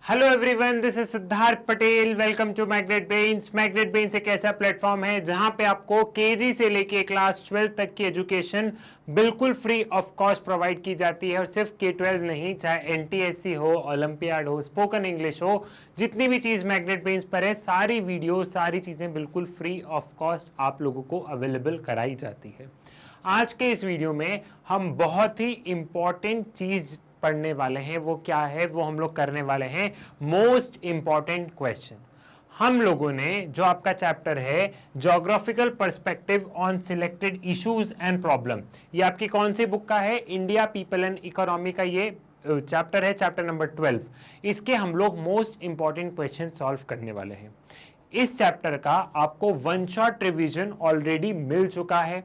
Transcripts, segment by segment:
Hello everyone, this is Siddharth Patel. Welcome to Magnet Brains. Magnet Brains एक ऐसा platform है जहां पे आपको केजी से लेके क्लास 12 तक की एजुकेशन बिल्कुल फ्री ऑफ कॉस्ट प्रोवाइड की जाती है। और सिर्फ K12 नहीं, चाहे एनटीएससी हो, ओलंपियाड हो, स्पोकन इंग्लिश हो, जितनी भी चीज मैग्नेट ब्रेन्स पर है, सारी वीडियो सारी चीजें बिल्कुल फ्री ऑफ कॉस्ट आप लोगों को अवेलेबल कराई जाती है। आज के इस वीडियो में हम बहुत ही इंपॉर्टेंट चीज पढ़ने वाले हैं। वो क्या है? वो हम लोग करने वाले हैं मोस्ट इंपॉर्टेंट क्वेश्चन। हम लोगों ने जो आपका चैप्टर है geographical perspective on selected issues and problem, ये आपकी कौन सी बुक का है? इंडिया पीपल एंड इकोनॉमी का ये चैप्टर है, चैप्टर नंबर 12। इसके हम लोग मोस्ट इंपॉर्टेंट क्वेश्चन सॉल्व करने वाले हैं। इस चैप्टर का आपको वन शॉट रिवीजन ऑलरेडी मिल चुका है।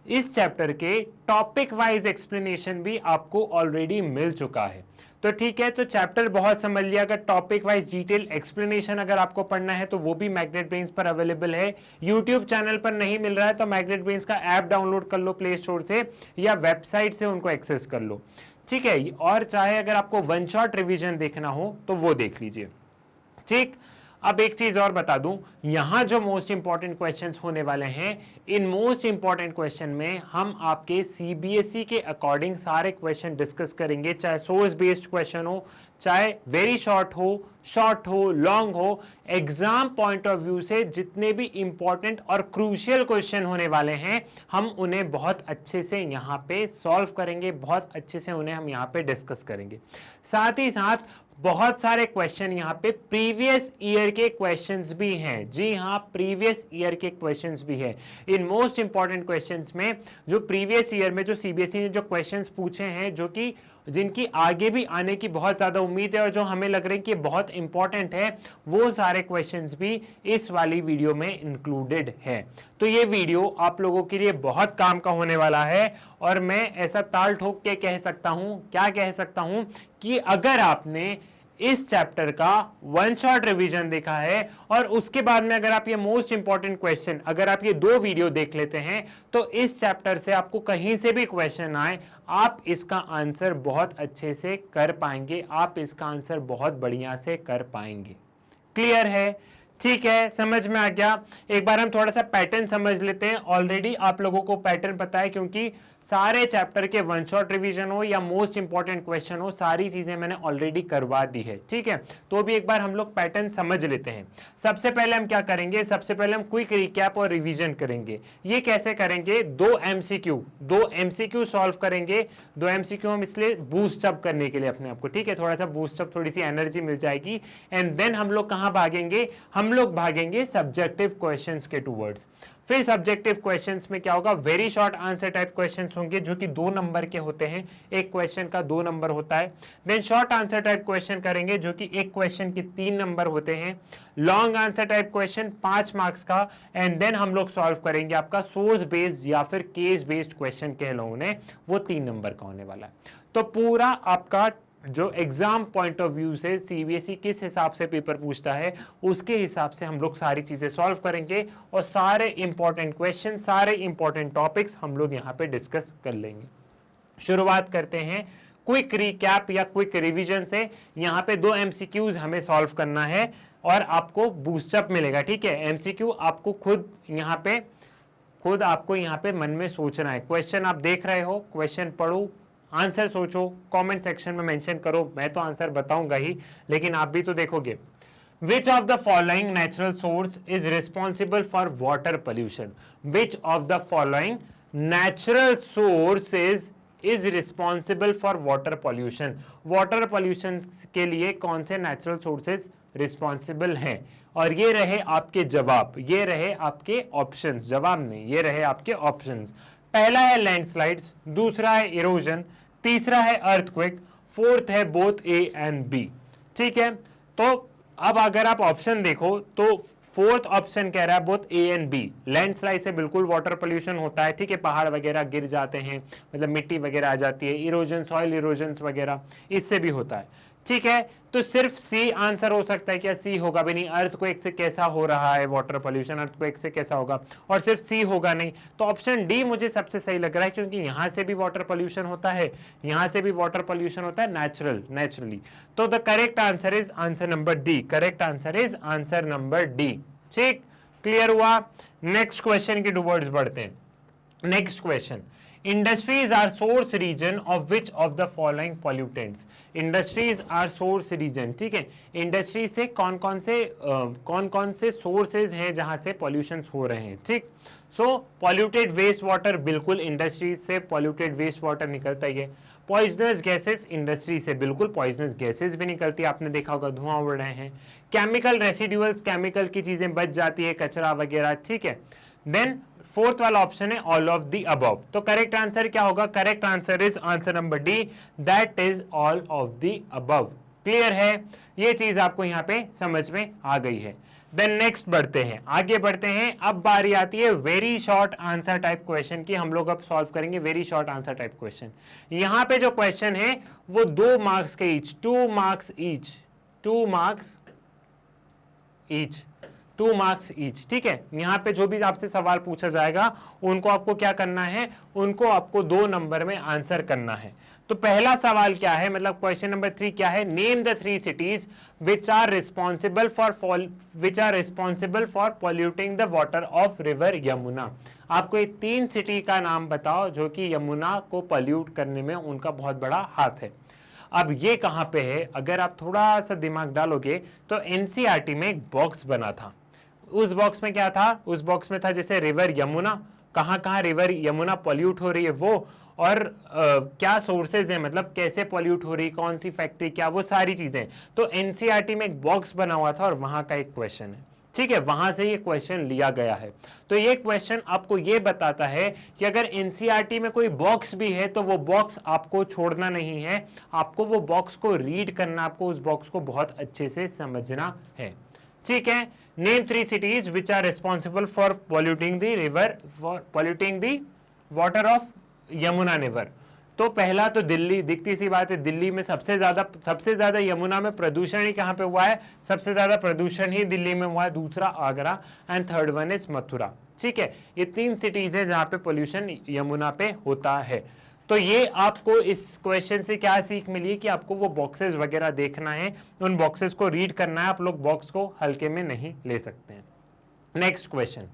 इस चैप्टर के टॉपिक वाइज एक्सप्लेनेशन भी आपको ऑलरेडी मिल चुका है। तो ठीक है, तो चैप्टर बहुत समझ लिया। अगर टॉपिक वाइज डिटेल एक्सप्लेनेशन अगर आपको पढ़ना है तो वो भी मैग्नेट ब्रेन्स पर अवेलेबल है। यूट्यूब चैनल पर नहीं मिल रहा है तो मैग्नेट ब्रेन्स का ऐप डाउनलोड कर लो प्ले स्टोर से या वेबसाइट से उनको एक्सेस कर लो, ठीक है। और चाहे अगर आपको वन शॉट रिविजन देखना हो तो वो देख लीजिए, ठीक। अब एक चीज और बता दूं, यहां जो मोस्ट इंपॉर्टेंट क्वेश्चंस होने वाले हैं, इन मोस्ट इंपॉर्टेंट क्वेश्चन में हम आपके सीबीएसई के अकॉर्डिंग सारे क्वेश्चन डिस्कस करेंगे। चाहे सोर्स बेस्ड क्वेश्चन हो, चाहे वेरी शॉर्ट हो, लॉन्ग हो, एग्जाम पॉइंट ऑफ व्यू से जितने भी इंपॉर्टेंट और क्रूशियल क्वेश्चन होने वाले हैं, हम उन्हें बहुत अच्छे से यहाँ पे सॉल्व करेंगे, बहुत अच्छे से उन्हें हम यहाँ पे डिस्कस करेंगे। साथ ही साथ बहुत सारे क्वेश्चन यहाँ पे प्रीवियस ईयर के क्वेश्चंस भी हैं। जी हाँ, प्रीवियस ईयर के क्वेश्चंस भी हैं। इन मोस्ट इंपॉर्टेंट क्वेश्चंस में जो प्रीवियस ईयर में जो सीबीएसई ने जो क्वेश्चंस पूछे हैं, जो कि जिनकी आगे भी आने की बहुत ज्यादा उम्मीद है और जो हमें लग रहा है कि बहुत इंपॉर्टेंट है, वो सारे क्वेश्चंस भी इस वाली वीडियो में इंक्लूडेड है। तो ये वीडियो आप लोगों के लिए बहुत काम का होने वाला है। और मैं ऐसा ताल ठोक के कह सकता हूं, क्या कह सकता हूं, कि अगर आपने इस चैप्टर का वन शॉट रिवीजन देखा है और उसके बाद में अगर आप ये मोस्ट इंपॉर्टेंट क्वेश्चन, अगर आप ये दो वीडियो देख लेते हैं, तो इस चैप्टर से आपको कहीं से भी क्वेश्चन आए, आप इसका आंसर बहुत अच्छे से कर पाएंगे, आप इसका आंसर बहुत बढ़िया से कर पाएंगे। क्लियर है? ठीक है, समझ में आ गया। एक बार हम थोड़ा सा पैटर्न समझ लेते हैं। ऑलरेडी आप लोगों को पैटर्न पता है, क्योंकि सारे चैप्टर के वन शॉट रिवीजन हो या मोस्ट इंपॉर्टेंट क्वेश्चन हो, सारी चीजें मैंने ऑलरेडी करवा दी है, ठीक है। तो भी एक बार हम लोग पैटर्न समझ लेते हैं। सबसे पहले हम क्या करेंगे? सबसे पहले हम क्विक रिकैप और रिवीजन करेंगे। ये कैसे करेंगे? दो एमसीक्यू सॉल्व करेंगे। दो एमसीक्यू हम इसलिए बूस्ट अप करने के लिए अपने आप को, ठीक है, थोड़ा सा बूस्ट अप, थोड़ी सी एनर्जी मिल जाएगी। एंड देन हम लोग कहां भागेंगे? हम लोग भागेंगे सब्जेक्टिव क्वेश्चंस के टूवर्ड्स। फिर सब्जेक्टिव क्वेश्चंस में क्या होगा? Very short answer type questions होंगे, जो कि 2 नंबर के होते हैं। एक क्वेश्चन का 2 नंबर होता है। Then short answer type question करेंगे, जो कि एक क्वेश्चन के 3 नंबर होते हैं। Long answer type question 5 marks का। एंड देन हम लोग सॉल्व करेंगे आपका सोर्स बेस्ड या फिर केस बेस्ड क्वेश्चन कह लो उन्हें, वो 3 नंबर का होने वाला है। तो पूरा आपका जो एग्जाम पॉइंट ऑफ व्यू से सीबीएसई किस हिसाब से पेपर पूछता है, उसके हिसाब से हम लोग सारी चीजें सॉल्व करेंगे और सारे इंपॉर्टेंट क्वेश्चन, सारे इंपॉर्टेंट टॉपिक्स हम लोग यहाँ पे डिस्कस कर लेंगे। शुरुआत करते हैं क्विक रिकैप या क्विक रिवीजन से। यहाँ पे 2 एमसीक्यूज हमें सॉल्व करना है और आपको बूस्टअप मिलेगा, ठीक है। एमसीक्यू आपको खुद आपको यहाँ पे मन में सोचना है। क्वेश्चन आप देख रहे हो, क्वेश्चन पढ़ो, आंसर सोचो, कमेंट सेक्शन में मेंशन करो। मैं तो आंसर बताऊंगा ही, लेकिन आप भी तो देखोगे। Which of the following natural source is responsible for water pollution? Which of the following natural sources is responsible for water pollution? Water pollution के लिए कौन से natural sources responsible हैं? और ये रहे आपके जवाब, ये रहे आपके ऑप्शंस, जवाब नहीं, ये रहे आपके ऑप्शंस। पहला है लैंडस्लाइड्स, दूसरा है इरोजन, तीसरा है अर्थक्वेक, फोर्थ है बोथ ए एंड बी, ठीक है। तो अब अगर आप ऑप्शन देखो तो फोर्थ ऑप्शन कह रहा है both A and B. Landslide से बिल्कुल वाटर पोल्यूशन होता है, ठीक है, पहाड़ वगैरह गिर जाते हैं, मतलब मिट्टी वगैरह आ जाती है। इरोजन, सॉइल इरोजन वगैरह, इससे भी होता है। ठीक है, तो सिर्फ सी आंसर हो सकता है क्या? सी होगा भी नहीं। अर्थक्वेक से कैसा हो रहा है वाटर पोल्यूशन, अर्थक्वेक से कैसा होगा, और सिर्फ सी होगा नहीं। तो ऑप्शन डी मुझे सबसे सही लग रहा है, क्योंकि यहां से भी वाटर पोल्यूशन होता है, यहां से भी वाटर पोल्यूशन होता है नेचुरली। तो the correct answer is answer number D. Correct answer is answer number D. ठीक, क्लियर हुआ? नेक्स्ट क्वेश्चन के टुवर्ड्स बढ़ते हैं। Next question, industries are source reason of which of the following pollutants. Industries are source reason, ठीक है, industry से कौन कौन से सोर्सेज हैं जहां से पॉल्यूशन हो रहे हैं। ठीक, सो पॉल्यूटेड वेस्ट वाटर, बिल्कुल इंडस्ट्री से पॉल्यूटेड वेस्ट वाटर निकलता ही है। पॉइजनस गैसेस, इंडस्ट्री से बिल्कुल पॉइजनस गैसेस भी निकलती है, आपने देखा होगा धुआं उड़ रहे हैं। केमिकल रेसिड्यूअल्स, केमिकल की चीजें बच जाती है, कचरा वगैरह, ठीक है। देन फोर्थ वाला ऑप्शन है ऑल ऑफ द अबव। तो करेक्ट आंसर क्या होगा? Correct answer is answer number D, that is all of the above. Clear है? ये चीज आपको यहां पे समझ में आ गई है। देन नेक्स्ट बढ़ते हैं, आगे बढ़ते हैं। अब बारी आती है very short answer type question की। हम लोग अब सॉल्व करेंगे very short answer type question. यहां पे जो क्वेश्चन है वो 2 मार्क्स के each, 2 marks each, 2 marks each, 2 marks each. ठीक है, यहां पे जो भी आपसे सवाल पूछा जाएगा उनको आपको क्या करना है? उनको आपको 2 नंबर में आंसर करना है। तो पहला सवाल क्या है, मतलब क्वेश्चन नंबर 3 क्या है? Name the 3 cities which are responsible for polluting the water of river Yamuna. आपको ये 3 सिटी का नाम बताओ जो कि यमुना को पॉल्यूट करने में उनका बहुत बड़ा हाथ है। अब ये कहां पे है? अगर आप थोड़ा सा दिमाग डालोगे तो एनसीईआरटी में एक बॉक्स बना था। उस बॉक्स में क्या था? उस बॉक्स में था जैसे रिवर यमुना, कहां रिवर यमुना पॉल्यूट हो रही है वो, और क्या सोर्सेज हैं, मतलब कैसे पॉल्यूट हो रही, कौन सी फैक्ट्री, क्या, वो सारी चीजें। तो एनसीईआरटी में एक बॉक्स बना हुआ था और वहां का एक क्वेश्चन है। ठीक है, वहां से ये क्वेश्चन लिया गया है। तो ये क्वेश्चन आपको ये बताता है कि अगर एनसीईआरटी में कोई बॉक्स भी है तो वो बॉक्स आपको छोड़ना नहीं है, आपको वो बॉक्स को रीड करना, आपको उस बॉक्स को बहुत अच्छे से समझना है। ठीक है, name 3 cities which are responsible for polluting the river, for polluting the water of Yamuna river. तो पहला तो दिल्ली, दिखती सी बात है, दिल्ली में सबसे ज्यादा यमुना में प्रदूषण ही कहां पे हुआ है? सबसे ज्यादा प्रदूषण ही दिल्ली में हुआ है। दूसरा Agra, and third one is Mathura. ठीक है, ये 3 सिटीज है जहां पे पोल्यूशन यमुना पे होता है। तो ये आपको इस क्वेश्चन से क्या सीख मिली है कि आपको वो बॉक्सेस वगैरह देखना है, उन बॉक्सेस को रीड करना है, आप लोग बॉक्स को हल्के में नहीं ले सकते हैं। Next question,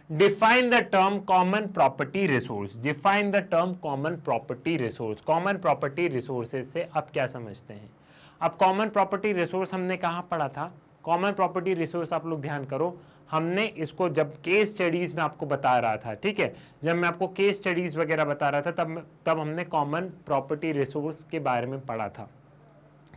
define the term common property resource. Define the term common property resource. Common property resources से आप क्या समझते हैं? अब कॉमन प्रॉपर्टी रिसोर्स हमने कहां पढ़ा था? कॉमन प्रॉपर्टी रिसोर्स आप लोग ध्यान करो, हमने इसको जब केस स्टडीज में आपको बता रहा था, ठीक है, जब मैं आपको केस स्टडीज वगैरह बता रहा था तब हमने कॉमन प्रॉपर्टी रिसोर्स के बारे में पढ़ा था।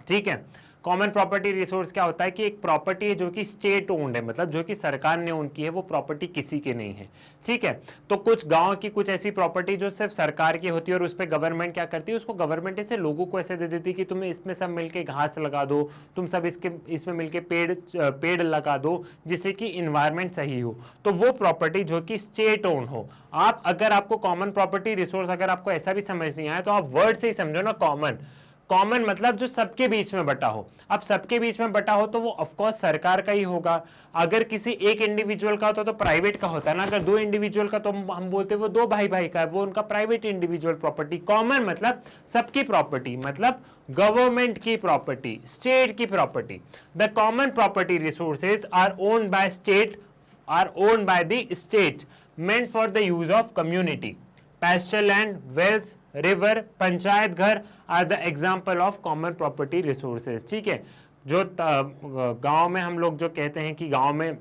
ठीक है, कॉमन प्रॉपर्टी रिसोर्स क्या होता है कि एक प्रॉपर्टी है जो कि स्टेट ओन्ड है, मतलब जो कि सरकार ने ओन की है, वो प्रॉपर्टी किसी की नहीं है। ठीक है, तो कुछ गांव की कुछ ऐसी प्रॉपर्टी जो सिर्फ सरकार की होती है और उस पर गवर्नमेंट क्या करती है, उसको गवर्नमेंट ऐसे लोगों को ऐसे दे देती है कि तुम इसमें सब मिलके घास लगा दो, तुम सब इसमें मिलके पेड़ लगा दो, जिससे कि इन्वायरमेंट सही हो। तो वो प्रॉपर्टी जो कि स्टेट ओन हो। आप अगर आपको कॉमन प्रॉपर्टी रिसोर्स अगर आपको ऐसा भी समझ नहीं आया तो आप वर्ड से ही समझो ना, कॉमन। कॉमन मतलब जो सबके बीच में बटा हो। अब सबके बीच में बटा हो तो वो ऑफकोर्स सरकार का ही होगा। अगर किसी एक इंडिविजुअल का होता तो प्राइवेट का होता ना। अगर 2 इंडिविजुअल का तो हम बोलते वो 2 भाई का है, वो उनका प्राइवेट इंडिविजुअल प्रॉपर्टी। कॉमन मतलब सबकी प्रॉपर्टी, मतलब गवर्नमेंट की प्रॉपर्टी, स्टेट की property. The common property resources are owned by the state meant for the use of community. Pasture land, wells, river, panchayat घर are the example of common property resources. ठीक है, जो गांव में हम लोग जो कहते हैं कि गांव में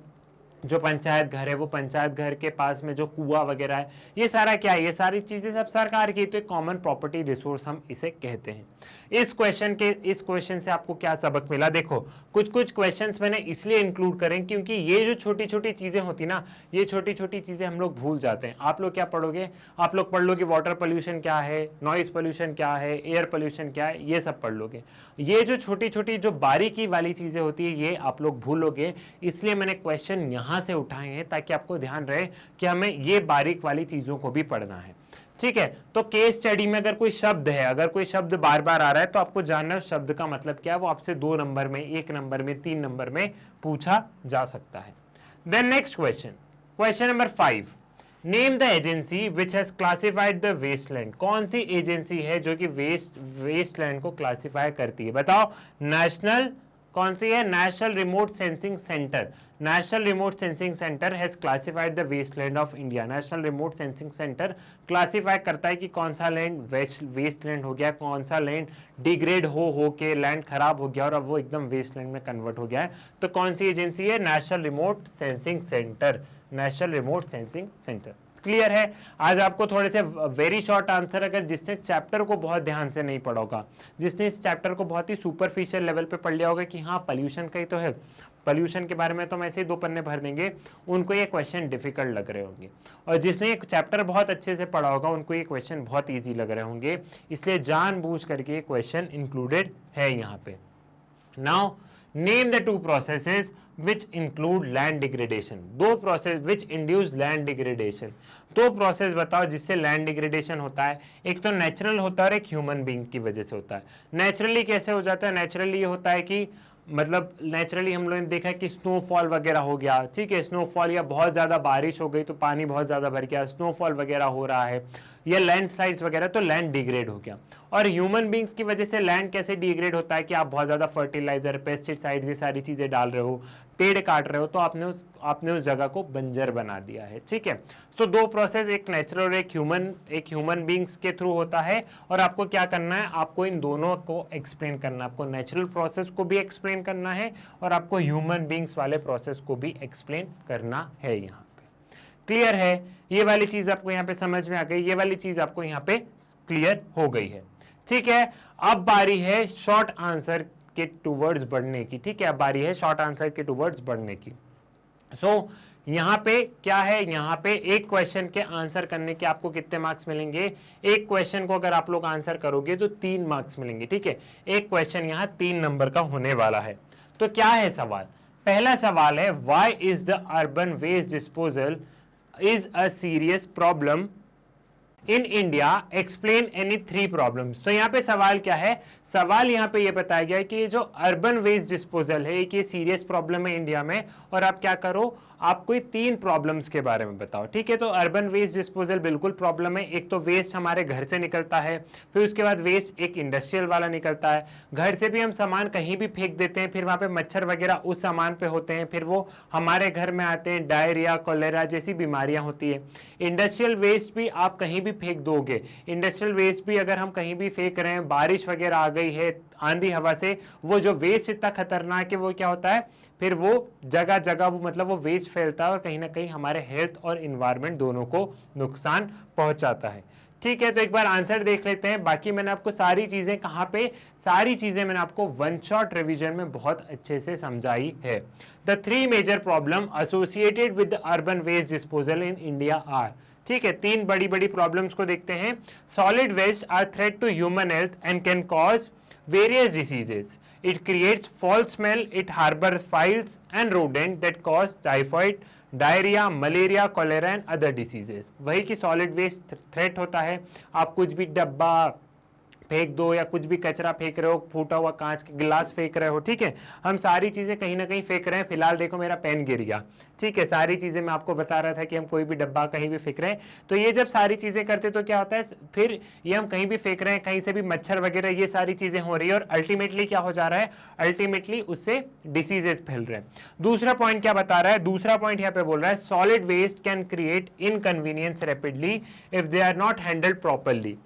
जो पंचायत घर है, वो पंचायत घर के पास में जो कुआं वगैरह है, ये सारा क्या है? ये सारी चीजें सब सरकार की, तो एक कॉमन प्रॉपर्टी रिसोर्स हम इसे कहते हैं। इस क्वेश्चन से आपको क्या सबक मिला? देखो, कुछ क्वेश्चंस मैंने इसलिए इंक्लूड करें क्योंकि ये जो छोटी छोटी चीजें होती ना, ये छोटी छोटी चीजें हम लोग भूल जाते हैं। आप लोग क्या पढ़ोगे? आप लोग पढ़ लोगे वाटर पोल्यूशन क्या है, नॉइज पोल्यूशन क्या है, एयर पोल्यूशन क्या है, ये सब पढ़ लोगे। ये जो छोटी छोटी जो बारीकी वाली चीजें होती है ये आप लोग भूलोगे। इसलिए मैंने क्वेश्चन यहां से उठाए हैं ताकि आपको ध्यान रहे कि हमें ये बारीक वाली चीजों को भी पढ़ना है। ठीक है। तो केस स्टडी में अगर कोई शब्द है, अगर कोई शब्द बार बार आ रहा है तो आपको जानना है शब्द का मतलब क्या है, वो आपसे 2 नंबर में, 1 नंबर में, 3 नंबर में पूछा जा सकता है। Then next question, question number 5, name the agency which has classified the wasteland. कौन सी एजेंसी है जो कि वेस्टलैंड को क्लासिफाई करती है, बताओ। नेशनल, कौन सी है, national remote sensing centre. National remote sensing centre has classified the wasteland of India. National remote sensing centre classify करता है कि कौन सा लैंड वेस्टलैंड हो गया, कौन सा लैंड डिग्रेड हो के लैंड खराब हो गया और अब वो एकदम वेस्टलैंड में कन्वर्ट हो गया है। तो कौन सी एजेंसी है, national remote sensing centre. National remote sensing centre. Clear है। आज आपको थोड़े से वेरी शॉर्ट आंसर, अगर जिसने चैप्टर को बहुत ध्यान से नहीं पढ़ा होगा, जिसने इस चैप्टर को बहुत ही सुपरफिशियल लेवल पे पढ़ लिया होगा कि हाँ पॉल्यूशन का ही तो है, पॉल्यूशन के बारे में तो हम ऐसे ही 2 पन्ने भर देंगे, उनको ये क्वेश्चन डिफिकल्ट लग रहे होंगे। और जिसने ये चैप्टर बहुत अच्छे से पढ़ा होगा उनको ये क्वेश्चन बहुत ईजी लग रहे होंगे, इसलिए जानबूझ करके ये क्वेश्चन इंक्लूडेड है यहाँ पे। Now name the 2 processes which include land degradation। 2 process which induce land degradation। 2 process बताओ जिससे लैंड डिग्रेडेशन होता है। एक तो नेचुरल होता है और एक ह्यूमन बीइंग की वजह से होता है। नेचुरली कैसे हो जाता है, नेचुरली ये होता है कि मतलब नेचुरली हम लोगों ने देखा कि स्नोफॉल वगैरह हो गया, ठीक है, स्नोफॉल या बहुत ज़्यादा बारिश हो गई तो पानी बहुत ज़्यादा भर गया, स्नोफॉल वगैरह हो रहा है, या लैंडस्लाइड्स वगैरह, तो लैंड डिग्रेड हो गया। और ह्यूमन बींग्स की वजह से लैंड कैसे डिग्रेड होता है कि आप बहुत ज़्यादा फर्टिलाइजर, पेस्टिसाइड्स, ये सारी चीज़ें डाल रहे हो, पेड़ काट रहे हो, तो आपने उस जगह को बंजर बना दिया है, ठीक है। सो 2 प्रोसेस, एक नेचुरल और एक ह्यूमन बींग्स के थ्रू होता है। और आपको क्या करना है, आपको इन दोनों को एक्सप्लेन करना है। आपको नेचुरल प्रोसेस को भी एक्सप्लेन करना है और आपको ह्यूमन बींग्स वाले प्रोसेस को भी एक्सप्लेन करना है। यहाँ क्लियर है, ये वाली चीज आपको यहाँ पे समझ में आ गई, ये वाली चीज आपको यहाँ पे क्लियर हो गई है, ठीक है। अब बारी है शॉर्ट आंसर के टूवर्ड्स बढ़ने की, ठीक है, अब बारी है शॉर्ट आंसर के टूवर्ड्स बढ़ने की। सो यहाँ पे क्या है, यहाँ पे एक क्वेश्चन के आंसर करने के आपको कितने मार्क्स मिलेंगे, एक क्वेश्चन को अगर आप लोग आंसर करोगे तो 3 मार्क्स मिलेंगे, ठीक है। एक क्वेश्चन यहाँ 3 नंबर का होने वाला है। तो क्या है सवाल, पहला सवाल है, why is the urban waste disposal is a serious problem in India, explain any 3 problems। तो यहाँ पे सवाल क्या है, सवाल यहाँ पे ये बताया गया है कि ये जो अर्बन वेस्ट डिस्पोजल है ये सीरियस प्रॉब्लम है इंडिया में, और आप क्या करो, आप कोई 3 प्रॉब्लम्स के बारे में बताओ, ठीक है। तो अर्बन वेस्ट डिस्पोजल बिल्कुल प्रॉब्लम है। एक तो वेस्ट हमारे घर से निकलता है, फिर उसके बाद वेस्ट एक इंडस्ट्रियल वाला निकलता है, घर से भी हम सामान कहीं भी फेंक देते हैं, फिर वहाँ पे मच्छर वगैरह उस सामान पे होते हैं, फिर वो हमारे घर में आते हैं, डायरिया, कोलेरा जैसी बीमारियाँ होती है। इंडस्ट्रियल वेस्ट भी आप कहीं भी फेंक दोगे, इंडस्ट्रियल वेस्ट भी अगर हम कहीं भी फेंक रहे हैं, बारिश वगैरह आ गई है आंधी हवा से, वो जो वेस्ट इतना खतरनाक है वो क्या होता है, फिर वो जगह जगह वो मतलब वो वेस्ट फैलता है और कहीं ना कहीं हमारे हेल्थ और इन्वायरमेंट दोनों को नुकसान पहुंचाता है, ठीक है। तो एक बार आंसर देख लेते हैं। बाकी मैंने आपको सारी चीजें कहां पे, सारी चीजें मैंने आपको 1 शॉट रिवीजन में बहुत अच्छे से समझाई है। The 3 major problem associated with the urban waste disposal in India are, ठीक है, 3 बड़ी बड़ी प्रॉब्लम्स को देखते हैं। Solid waste are threat to human health and can cause various diseases. It creates foul smell, it harbors files and rodents that cause typhoid, diarrhoea, malaria, cholera and other diseases. वही कि solid waste threat होता है, आप कुछ भी डब्बा फेंक दो या कुछ भी कचरा फेंक रहे हो, फूटा हुआ कांच के गिलास फेंक रहे हो, ठीक है, हम सारी चीजें कहीं ना कहीं फेंक रहे हैं। फिलहाल देखो मेरा पेन गिर गया, ठीक है, सारी चीजें मैं आपको बता रहा था कि हम कोई भी डब्बा कहीं भी फेंक रहे हैं। तो ये जब सारी चीजें करते तो क्या होता है, फिर ये हम कहीं भी फेंक रहे हैं, कहीं से भी मच्छर वगैरह ये सारी चीजें हो रही है और अल्टीमेटली क्या हो जा रहा है, अल्टीमेटली उससे डिसीजेस फैल रहे हैं। दूसरा पॉइंट क्या बता रहा है, दूसरा पॉइंट यहाँ पे बोल रहा है, solid waste can create inconvenience rapidly if they are not handled properly.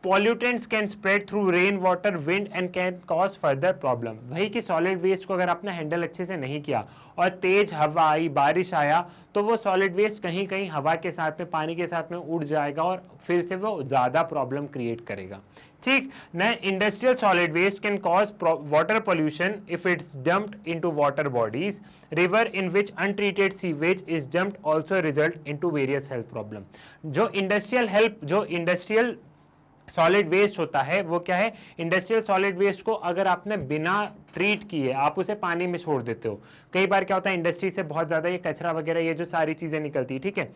Pollutants can spread through rain water, wind and can cause further problem। वही कि सॉलिड वेस्ट को अगर आपने हैंडल अच्छे से नहीं किया और तेज हवा आई, बारिश आया, तो वो सॉलिड वेस्ट कहीं कहीं हवा के साथ में, पानी के साथ में उड़ जाएगा और फिर से वो ज्यादा प्रॉब्लम क्रिएट करेगा, ठीक ना। Industrial solid waste can cause water pollution if it's dumped into water bodies, river in which untreated sewage is dumped also result into various health problem. जो इंडस्ट्रियल सॉलिड वेस्ट होता है वो क्या है, industrial solid waste को अगर आपने बिना ट्रीट किए आप उसे पानी में छोड़ देते हो, कई बार क्या होता है इंडस्ट्री से बहुत ज्यादा ये कचरा वगैरह ये जो सारी चीजें निकलती है, ठीक है,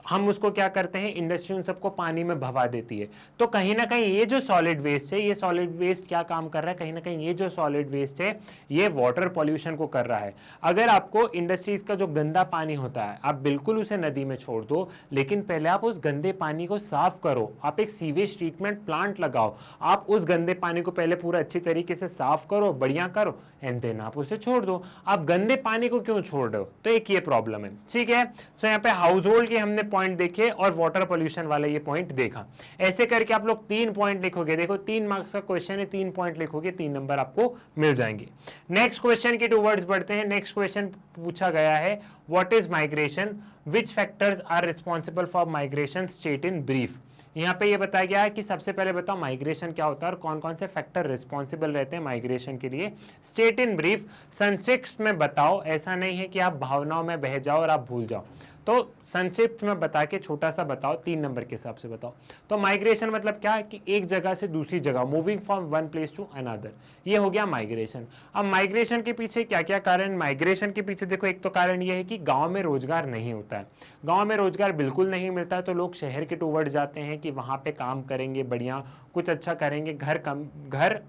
हम उसको क्या करते हैं, इंडस्ट्री उन सबको पानी में भवा देती है। तो कहीं ना कहीं ये जो सॉलिड वेस्ट है, ये सॉलिड वेस्ट क्या काम कर रहा है, कहीं ना कहीं ये जो सॉलिड वेस्ट है ये वाटर पॉल्यूशन को कर रहा है। अगर आपको इंडस्ट्रीज का जो गंदा पानी होता है आप बिल्कुल उसे नदी में छोड़ दो, लेकिन पहले आप उस गंदे पानी को साफ करो, आप एक सीवेज ट्रीटमेंट प्लांट लगाओ, आप उस गंदे पानी को पहले पूरा अच्छी तरीके से साफ करो, बढ़िया करो, एंड देन आप उसे छोड़ दो। आप गंदे पानी को क्यों छोड़ रहे हो, तो एक ये प्रॉब्लम है, ठीक है। सो यहाँ पे हाउस होल्ड के हमने पॉइंट देखे और वाटर पोल्यूशन वाला ये पॉइंट देखा। ऐसे करके आप लोग 3 पॉइंट लिखोगे, देखो 3 मार्क्स का क्वेश्चन है, 3 पॉइंट लिखोगे, 3 नंबर आपको मिल जाएंगे। नेक्स्ट क्वेश्चन के टूवर्ड्स बढ़ते हैं। नेक्स्ट क्वेश्चन पूछा गया है, what is migration, which factors are responsible for migration, state in brief. यहाँ पे ये बताया गया है कि सबसे पहले बताओ माइग्रेशन क्या होता है और कौन कौन से फैक्टर रिस्पॉन्सिबल रहते हैं माइग्रेशन के लिए, स्टेट इन ब्रीफ, संक्षिप्त में बताओ। ऐसा नहीं है कि आप भावनाओं में बह जाओ और आप भूल जाओ, तो संक्षिप्त में बता के छोटा सा बताओ, 3 नंबर के हिसाब से बताओ। तो माइग्रेशन मतलब क्या है कि एक जगह से दूसरी जगह, moving from one place to another, ये हो गया माइग्रेशन। अब माइग्रेशन के पीछे क्या क्या कारण, माइग्रेशन के पीछे देखो एक तो कारण ये है कि गांव में रोजगार नहीं होता है, गांव में रोजगार बिल्कुल नहीं मिलता है, तो लोग शहर के टूवर्ड जाते हैं कि वहां पे काम करेंगे, बढ़िया कुछ अच्छा करेंगे, घर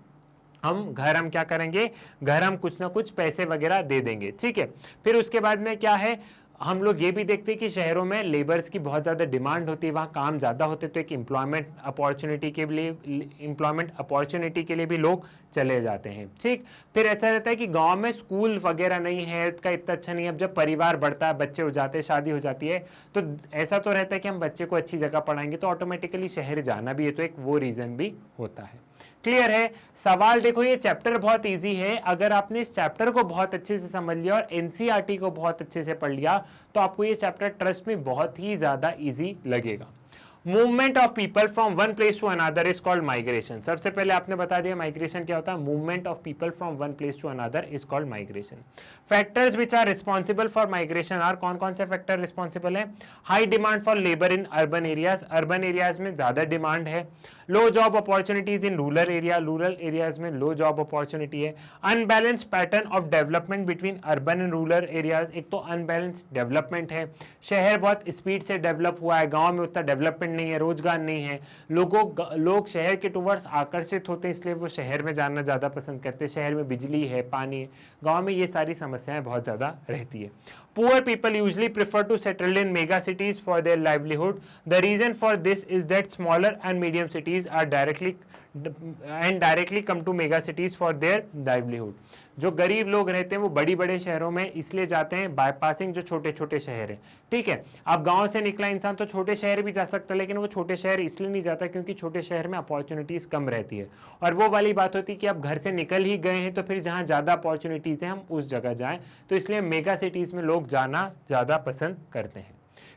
हम क्या करेंगे, घर हम कुछ ना कुछ पैसे वगैरह दे देंगे, ठीक है। फिर उसके बाद में क्या है, हम लोग ये भी देखते हैं कि शहरों में लेबर्स की बहुत ज़्यादा डिमांड होती है, वहाँ काम ज़्यादा होते हैं, तो एक एम्प्लॉयमेंट अपॉर्चुनिटी के लिए भी लोग चले जाते हैं, ठीक। फिर ऐसा रहता है कि गांव में स्कूल वगैरह नहीं है, हेल्थ का इतना अच्छा नहीं है। अब जब परिवार बढ़ता है, बच्चे हो जाते हैं, शादी हो जाती है, तो ऐसा तो रहता है कि हम बच्चे को अच्छी जगह पढ़ाएंगे, तो ऑटोमेटिकली शहर जाना भी है, तो एक वो रीज़न भी होता है। क्लियर है। सवाल देखो, ये चैप्टर बहुत इजी है, अगर आपने इस चैप्टर को बहुत अच्छे से समझ लिया और एनसीईआरटी को बहुत अच्छे से पढ़ लिया तो आपको ये चैप्टर ट्रस्ट में बहुत ही ज्यादा इजी लगेगा। Movement of people from one place to another is called migration. सबसे पहले आपने बता दिया माइग्रेशन क्या होता है, movement of people from one place to another is called migration. Factors which are responsible for migration are, कौन कौन से फैक्टर रिस्पॉन्सिबल है, high demand for labour in urban areas, urban areas में ज्यादा डिमांड है, low job opportunities in rural areas में low job opportunity है, unbalance pattern of development between urban and rural areas, एक तो अनबैलेंस डेवलपमेंट है, शहर बहुत स्पीड से डेवलप हुआ है, गांव में उतना डेवलपमेंट नहीं है, रोजगार नहीं है, लोग शहर के टुवर्ड्स आकर्षित होते हैं, इसलिए वो शहर में जाना ज्यादा पसंद करते हैं, शहर में बिजली है, पानी है, गांव में ये सारी समस्याएं बहुत ज्यादा रहती है। Poor people usually prefer to settle in mega cities for their livelihood. The reason for this is that smaller and medium cities are directly come to mega cities for their livelihood. जो गरीब लोग रहते हैं वो बड़ी बड़े शहरों में इसलिए जाते हैं, बाईपासिंग जो छोटे छोटे शहर हैं, ठीक है। अब गांव से निकला इंसान तो छोटे शहर भी जा सकता है, लेकिन वो छोटे शहर इसलिए नहीं जाता क्योंकि छोटे शहर में अपॉर्चुनिटीज कम रहती है, और वो वाली बात होती है कि आप घर से निकल ही गए हैं तो फिर जहां ज्यादा अपॉर्चुनिटीज है हम उस जगह जाएं, तो इसलिए मेगा सिटीज में लोग जाना ज्यादा पसंद करते हैं।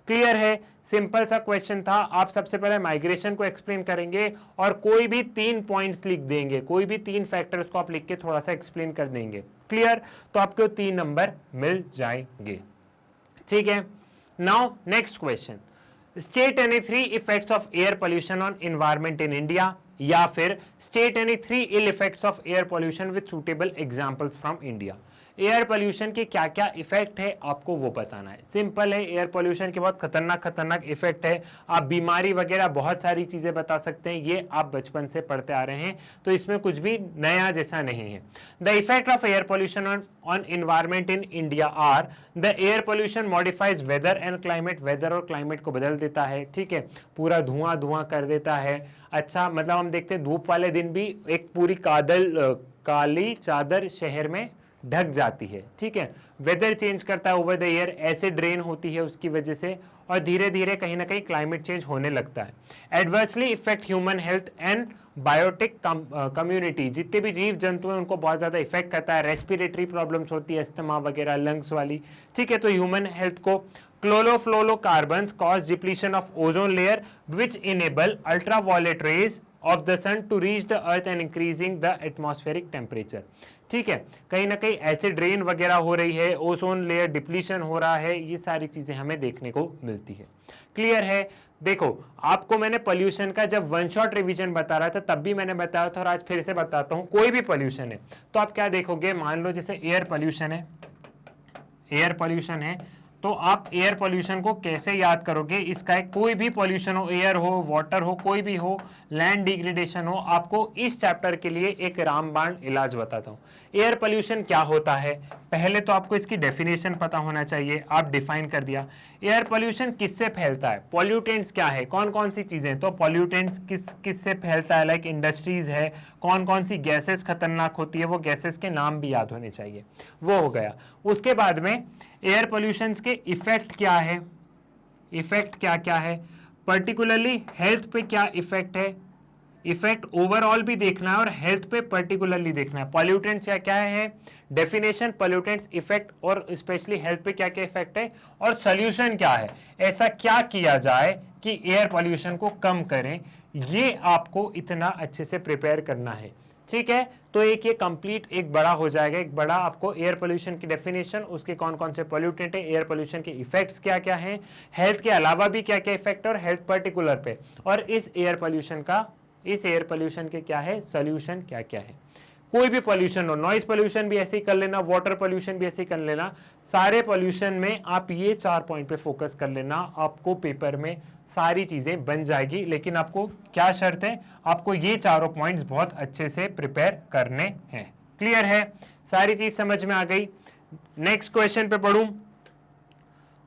क्लियर है, सिंपल सा क्वेश्चन था। आप सबसे पहले माइग्रेशन को एक्सप्लेन करेंगे और कोई भी 3 पॉइंट्स लिख देंगे, कोई भी 3 फैक्टर्स को आप लिख के थोड़ा सा एक्सप्लेन कर देंगे, क्लियर, तो आपको 3 नंबर मिल जाएंगे, ठीक है। Now next question, state any 3 effects of air pollution on environment in India, या फिर state any 3 ill effects of air pollution with suitable examples from India. Air pollution के क्या क्या इफेक्ट है आपको वो बताना है। सिंपल है, एयर पोल्यूशन के बहुत खतरनाक इफेक्ट है, आप बीमारी वगैरह बहुत सारी चीजें बता सकते हैं, ये आप बचपन से पढ़ते आ रहे हैं, तो इसमें कुछ भी नया जैसा नहीं है। The effect of air pollution on environment in India are, the air pollution modifies weather and climate, weather और क्लाइमेट को बदल देता है, ठीक है, पूरा धुआं कर देता है। अच्छा, मतलब हम देखते हैं धूप वाले दिन भी एक पूरी काली चादर शहर में ढक जाती है, ठीक है। वेदर चेंज करता है over the year, acid rain होती है उसकी वजह से, और धीरे धीरे कहीं ना कहीं क्लाइमेट चेंज होने लगता है। Adversely effect human health and biotic community, जितने भी जीव जंतु हैं उनको बहुत ज्यादा इफेक्ट करता है, रेस्पिरेटरी प्रॉब्लम्स होती है, अस्थमा वगैरह, लंग्स वाली, ठीक है। तो ह्यूमन हेल्थ को chlorofluorocarbons cause depletion of ozone layer which enable ultraviolet rays of the sun to reach the earth and increasing the atmospheric temperature, ठीक है। कहीं ना कहीं एसिड रेन वगैरह हो रही है, ओजोन लेयर डिप्लीशन हो रहा है, ये सारी चीजें हमें देखने को मिलती है। क्लियर है। देखो, आपको मैंने पोल्यूशन का जब वन शॉट रिवीजन बता रहा था तब भी मैंने बताया था और आज फिर से बताता हूं, कोई भी पोल्यूशन है तो आप क्या देखोगे, मान लो जैसे एयर पोल्यूशन है, तो आप एयर पोल्यूशन को कैसे याद करोगे, इसका एक कोई भी पोल्यूशन हो, एयर हो, वाटर हो, कोई भी हो, लैंड डिग्रेडेशन हो, आपको इस चैप्टर के लिए एक रामबाण इलाज बताता हूं। एयर पोल्यूशन क्या होता है, पहले तो आपको इसकी डेफिनेशन पता होना चाहिए, आप डिफाइन कर दिया। एयर पोल्यूशन किससे फैलता है, पॉल्यूटेंट्स क्या है, कौन कौन सी चीजें, तो पॉल्यूटेंट्स किससे फैलता है, लाइक इंडस्ट्रीज है, कौन कौन सी गैसेस खतरनाक होती है, वो गैसेस के नाम भी याद होने चाहिए, वो हो गया। उसके बाद में एयर पोल्यूशन के इफेक्ट क्या है, इफेक्ट क्या क्या है, पर्टिकुलरली हेल्थ पे क्या इफेक्ट है, इफेक्ट ओवरऑल भी देखना है और हेल्थ पे पर्टिकुलरली देखना है। पॉल्यूटेंट्स क्या क्या है, डेफिनेशन, पॉल्यूटेंट्स, इफेक्ट और स्पेशली हेल्थ पे क्या क्या इफेक्ट है, और सोल्यूशन क्या है, ऐसा क्या किया जाए कि एयर पॉल्यूशन को कम करें, ये आपको इतना अच्छे से प्रिपेयर करना है। ठीक है, तो एक ये कंप्लीट एक बड़ा हो जाएगा, एक बड़ा आपको एयर पोल्यूशन की डेफिनेशन, उसके कौन कौन से पोल्यूटेंट है, एयर पोल्यूशन के इफेक्ट्स क्या क्या हैं, हेल्थ के अलावा भी क्या क्या इफेक्ट और हेल्थ पर्टिकुलर पे, और इस एयर पोल्यूशन के क्या है सोल्यूशन क्या क्या है। कोई भी पोल्यूशन हो, नॉइज पोल्यूशन भी ऐसे ही कर लेना, वाटर पोल्यूशन भी ऐसे ही कर लेना, सारे पोल्यूशन में आप ये 4 पॉइंट पे फोकस कर लेना, आपको पेपर में सारी चीजें बन जाएगी। लेकिन आपको क्या शर्त है, आपको ये चारों पॉइंट्स बहुत अच्छे से प्रिपेयर करने हैं। क्लियर है, सारी चीज समझ में आ गई। नेक्स्ट क्वेश्चन पे पढ़ूं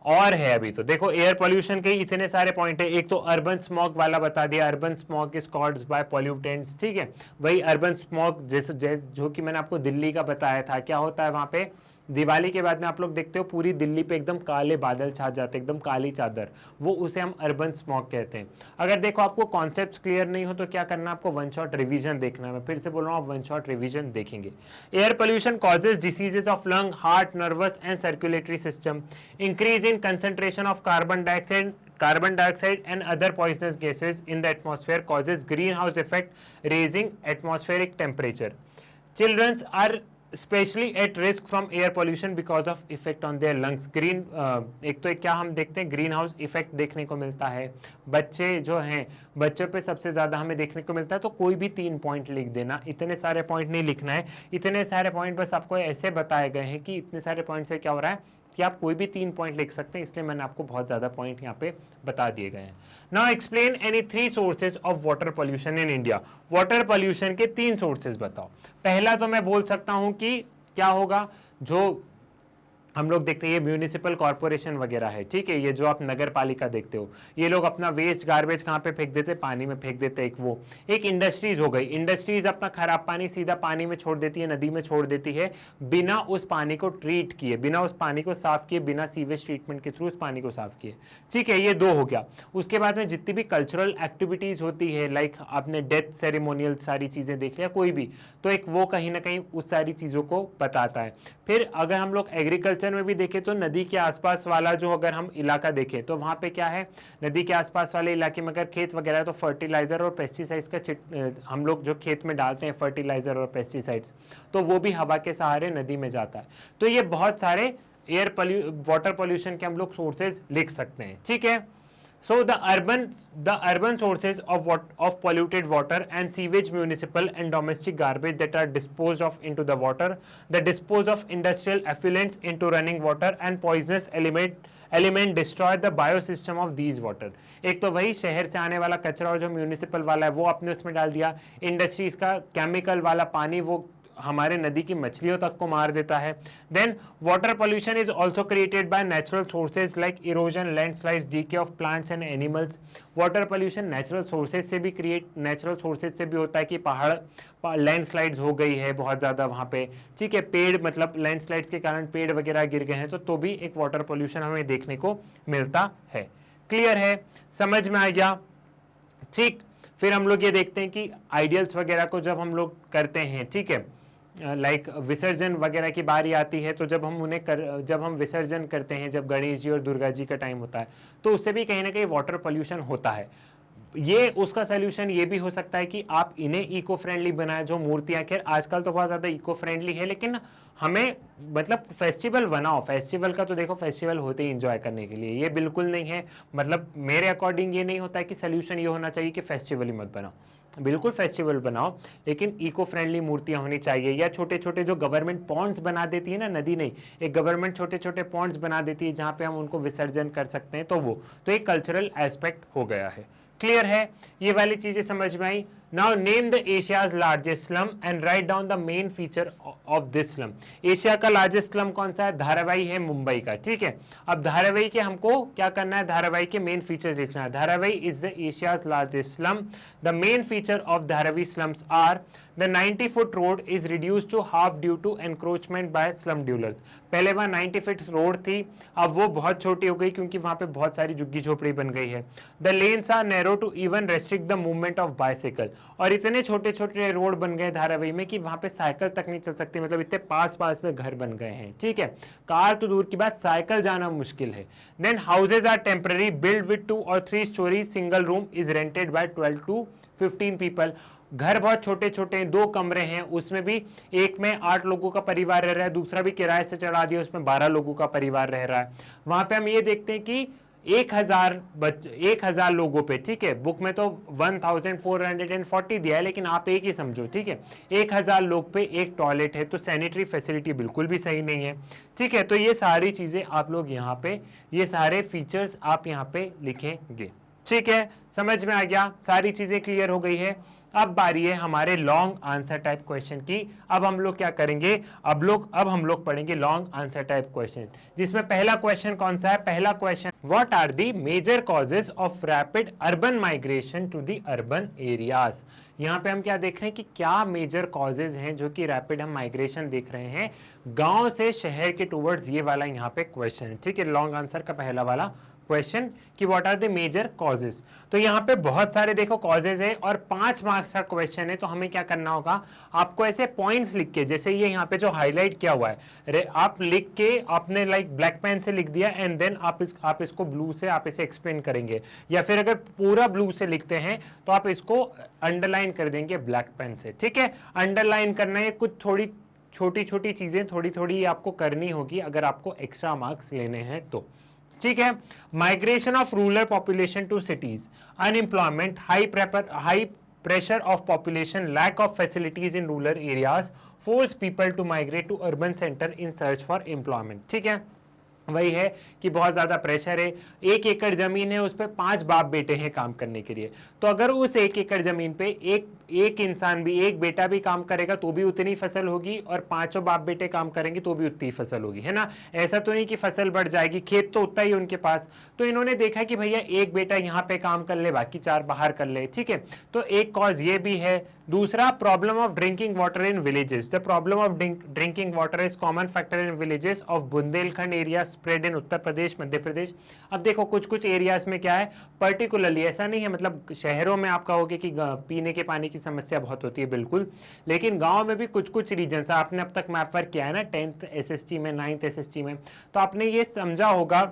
और है, अभी तो देखो एयर पोल्यूशन के इतने सारे पॉइंट है। एक तो अर्बन स्मॉग वाला बता दिया, urban smog is caused by pollutants, ठीक है। वही अर्बन स्मॉग जैसे जो कि मैंने आपको दिल्ली का बताया था, क्या होता है वहां पे दिवाली के बाद में आप लोग देखते हो पूरी दिल्ली पे एकदम काले बादल छा जाते हैं, एकदम काली चादर, वो उसे हम अर्बन स्मॉग कहते हैं। अगर देखो आपको कॉन्सेप्ट्स क्लियर नहीं हो तो क्या करना, आपको वन शॉट रिवीजन देखना है। मैं फिर से बोल रहा हूँ, आप वन शॉट रिवीजन देखेंगे। Air pollution causes diseases of lung, heart, nervous and circulatory system, increase in concentration of carbon dioxide and other poisonous gases in the atmosphere causes greenhouse effect, raising atmospheric temperature. Children are especially at risk from air pollution because of effect on their lungs. एक तो एक क्या हम देखते हैं, green house effect देखने को मिलता है। बच्चे जो हैं, बच्चों पे सबसे ज्यादा हमें देखने को मिलता है। तो कोई भी 3 पॉइंट लिख देना, इतने सारे पॉइंट नहीं लिखना है। इतने सारे पॉइंट बस आपको ऐसे बताए गए हैं कि इतने सारे पॉइंट से क्या हो रहा है कि आप कोई भी 3 पॉइंट लिख सकते हैं, इसलिए मैंने आपको बहुत ज्यादा पॉइंट यहाँ पे बता दिए गए हैं। Now explain any 3 sources of water pollution in India. Water pollution के 3 सोर्सेज बताओ। पहला तो मैं बोल सकता हूं कि क्या होगा, जो हम लोग देखते हैं ये म्यूनिसिपल कॉर्पोरेशन वगैरह है, ठीक है, ये जो आप नगर पालिका देखते हो, ये लोग अपना वेस्ट गार्बेज कहाँ पे फेंक देते, पानी में फेंक देते। एक इंडस्ट्रीज हो गई, इंडस्ट्रीज अपना खराब पानी सीधा पानी में छोड़ देती है, नदी में छोड़ देती है, बिना उस पानी को ट्रीट किए, बिना उस पानी को साफ किए, बिना सीवेज ट्रीटमेंट के थ्रू उस पानी को साफ किए। ठीक है, ये 2 हो गया। उसके बाद में जितनी भी कल्चरल एक्टिविटीज होती है, लाइक आपने डेथ सेरेमोनियल सारी चीजें देख लिया कोई भी, तो एक वो कहीं ना कहीं उस सारी चीजों को बताता है। फिर अगर हम लोग एग्रीकल्चर में भी देखें तो नदी के आसपास वाला जो अगर हम इलाका देखें तो वहां पे क्या है, नदी के आसपास वाले इलाके में अगर खेत वगैरह है तो फर्टिलाइजर और पेस्टिसाइड्स का हम लोग जो खेत में डालते हैं फर्टिलाइजर और पेस्टिसाइड्स, तो वो भी हवा के सहारे नदी में जाता है। तो ये बहुत सारे वाटर पोल्यूशन के हम लोग सोर्सेज लिख सकते हैं। ठीक है, so the urban sources of polluted water and sewage, municipal and domestic garbage that are disposed of into the water, the dispose of industrial effluents into running water and poisonous element destroy the biosystem of these water। एक तो वही शहर से आने वाला कचरा और जो म्यूनिसिपल वाला है वो आपने उसमें डाल दिया, इंडस्ट्रीज का केमिकल वाला पानी वो हमारे नदी की मछलियों तक को मार देता है। Then water pollution is also created by natural sources like erosion, landslides, decay of plants and animals. Water pollution natural sources से भी होता है कि पहाड़ लैंडस्लाइड्स हो गई है बहुत ज्यादा वहां पे, ठीक है, पेड़ मतलब लैंडस्लाइड्स के कारण पेड़ वगैरह गिर गए हैं तो भी एक वाटर पोल्यूशन हमें देखने को मिलता है। क्लियर है, समझ में आ गया। ठीक, फिर हम लोग ये देखते हैं कि आइडियल्स वगैरह को जब हम लोग करते हैं, ठीक है, लाइक विसर्जन वगैरह की बारी आती है तो जब हम विसर्जन करते हैं, जब गणेश जी और दुर्गा जी का टाइम होता है तो उससे भी कहीं ना कहीं वाटर पोल्यूशन होता है। ये उसका सोल्यूशन ये भी हो सकता है कि आप इन्हें इको फ्रेंडली बनाए, जो मूर्तियां खैर आजकल तो बहुत ज्यादा इको फ्रेंडली है, लेकिन हमें मतलब फेस्टिवल बनाओ। फेस्टिवल का तो देखो फेस्टिवल होते ही एंजॉय करने के लिए, ये बिल्कुल नहीं है, मतलब मेरे अकॉर्डिंग ये नहीं होता है कि सोल्यूशन ये होना चाहिए कि फेस्टिवल ही मत बनाओ। बिल्कुल फेस्टिवल बनाओ, लेकिन इको फ्रेंडली मूर्तियां होनी चाहिए। या छोटे छोटे जो गवर्नमेंट पॉन्ड्स बना देती है ना, नदी नहीं, एक गवर्नमेंट छोटे छोटे पॉन्ड्स बना देती है जहां पे हम उनको विसर्जन कर सकते हैं, तो वो तो एक कल्चरल एस्पेक्ट हो गया है। क्लियर है, ये वाली चीजें समझ में आई। Now name the Asia's largest slum and write down the main feature of this slum. Asia का लार्जेस्ट स्लम कौन सा है? धारावी है, मुंबई का। ठीक है, अब धारावी के हमको क्या करना है? धारावी के मेन फीचर्स लिखना है। Dharavi is the Asia's largest slum. The main feature of Dharavi slums are the 90-foot road is reduced to half due to encroachment by slum dwellers। पहले वहां 90 फीट रोड थी, अब वो बहुत छोटी हो गई क्योंकि वहां पे बहुत सारी झुग्गी झोपड़ी बन गई है। The lanes are narrow to even restrict the movement of bicycle. और इतने छोटे छोटे रोड बन गए धारावी में कि वहां पे साइकिल तक नहीं चल सकती, मतलब इतने पास पास में घर बन गए हैं। ठीक है, कार तो दूर की बात, साइकिल जाना मुश्किल है। Then houses are temporary build with 2 or 3 story, single room is rented by 12 to 15 people। घर बहुत छोटे छोटे हैं, 2 कमरे हैं, उसमें भी एक में 8 लोगों का परिवार रह रहा है, दूसरा भी किराए से चढ़ा दिया, उसमें 12 लोगों का परिवार रह रहा है। वहां पे हम ये देखते हैं कि 1000 लोगों पे, ठीक है, बुक में तो 1440 दिया है, लेकिन आप एक ही समझो। ठीक है, 1000 लोग पे एक टॉयलेट है, तो सैनिटरी फैसिलिटी बिल्कुल भी सही नहीं है। ठीक है, तो ये सारी चीजें आप लोग यहाँ पे, ये सारे फीचर्स आप यहाँ पे लिखेंगे। ठीक है, समझ में आ गया, सारी चीजें क्लियर हो गई है। अब बारी है हमारे लॉन्ग आंसर टाइप क्वेश्चन की। अब हम लोग क्या करेंगे? अब हम लोग पढ़ेंगे लॉन्ग आंसर टाइप क्वेश्चन, जिसमें पहला क्वेश्चन कौन सा है? पहला question, what are the major causes of rapid urban migration to the urban areas. यहाँ पे हम क्या देख रहे हैं कि क्या मेजर कॉजेज हैं जो कि रैपिड हम माइग्रेशन देख रहे हैं गांव से शहर के टूवर्ड्स, ये वाला यहाँ पे क्वेश्चन है। ठीक है, लॉन्ग आंसर का पहला वाला क्वेश्चन कि what are the major causes. तो यहाँ पे बहुत सारे देखो कॉजेज है और 5 मार्क्स का क्वेश्चन है, तो हमें क्या करना होगा? आपको ऐसे पॉइंट्स लिख के, जैसे ये यहाँ पे जो हाईलाइट किया हुआ है, आप लिख के आपने लाइक ब्लैक पेन से लिख दिया, एंड देन आप इसको ब्लू से आप इसे एक्सप्लेन करेंगे, या फिर अगर पूरा ब्लू से लिखते हैं तो आप इसको अंडरलाइन कर देंगे ब्लैक पेन से। ठीक है, अंडरलाइन करना है, कुछ थोड़ी छोटी छोटी चीजें थोड़ी थोड़ी आपको करनी होगी अगर आपको एक्स्ट्रा मार्क्स लेने हैं तो। ठीक है, migration of rural population to cities, unemployment, high pressure of population, lack of facilities in rural areas force people to migrate to urban centre in search for employment. ठीक है, वही है कि बहुत ज्यादा प्रेशर है, 1 एकड़ जमीन है, उस पर 5 बाप बेटे हैं काम करने के लिए, तो अगर उस 1 एकड़ जमीन पे एक इंसान भी, एक बेटा भी काम करेगा तो भी उतनी फसल होगी, और 5 बाप बेटे काम करेंगे तो भी उतनी फसल होगी, है ना। ऐसा तो नहीं कि फसल बढ़ जाएगी, खेत तो उतना ही उनके पास। तो इन्होंने देखा कि भैया एक बेटा यहाँ पे काम कर ले, बाकी 4 बाहर कर ले। ठीक है, तो एक कॉज ये भी है। दूसरा, problem of drinking water in villages. The problem of drinking water is common factor in villages of Bundelkhand area spread in Uttar Pradesh, Madhya Pradesh. अब देखो कुछ एरियाज में क्या है, पर्टिकुलरली ऐसा नहीं है, मतलब शहरों में आप कहोगे कि पीने के पानी की समस्या बहुत होती है, बिल्कुल, लेकिन गांव में भी कुछ रीजन, आपने अब तक मैप वर्क किया है ना 10th SST में, 9th SST में, तो आपने ये समझा होगा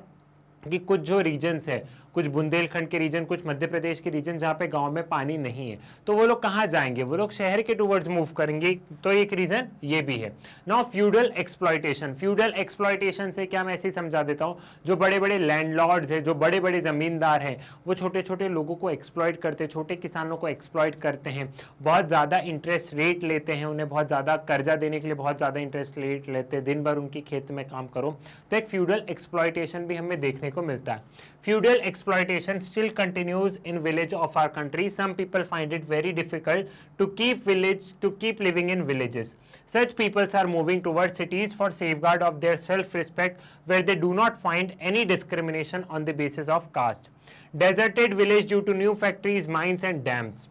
कि कुछ जो रीजन्स है, कुछ बुंदेलखंड के रीजन, कुछ मध्य प्रदेश के रीजन जहाँ पे गांव में पानी नहीं है, तो वो लोग कहाँ जाएंगे? वो लोग शहर के टूवर्ड्स मूव करेंगे। तो एक रीजन ये भी है। Now feudal exploitation. Feudal exploitation से क्या, मैं ऐसे ही समझा देता हूँ, जो बड़े बड़े लैंडलॉर्ड्स हैं, जो बड़े बड़े जमींदार हैं, वो छोटे छोटे लोगों को एक्सप्लॉयट करते हैं, छोटे किसानों को एक्सप्लॉयट करते हैं, बहुत ज़्यादा इंटरेस्ट रेट लेते हैं, उन्हें बहुत ज़्यादा कर्जा देने के लिए बहुत ज़्यादा इंटरेस्ट रेट लेते हैं, दिन भर उनकी खेत में काम करो, तो एक फ्यूडल एक्सप्लॉयटेशन भी हमें देखने को मिलता है। Feudal exploitation still continues in village of our country. Some people find it very difficult to keep living in villages. Such peoples are moving towards cities for safeguard of their self-respect, where they do not find any discrimination on the basis of caste. Deserted village due to new factories, mines and dams.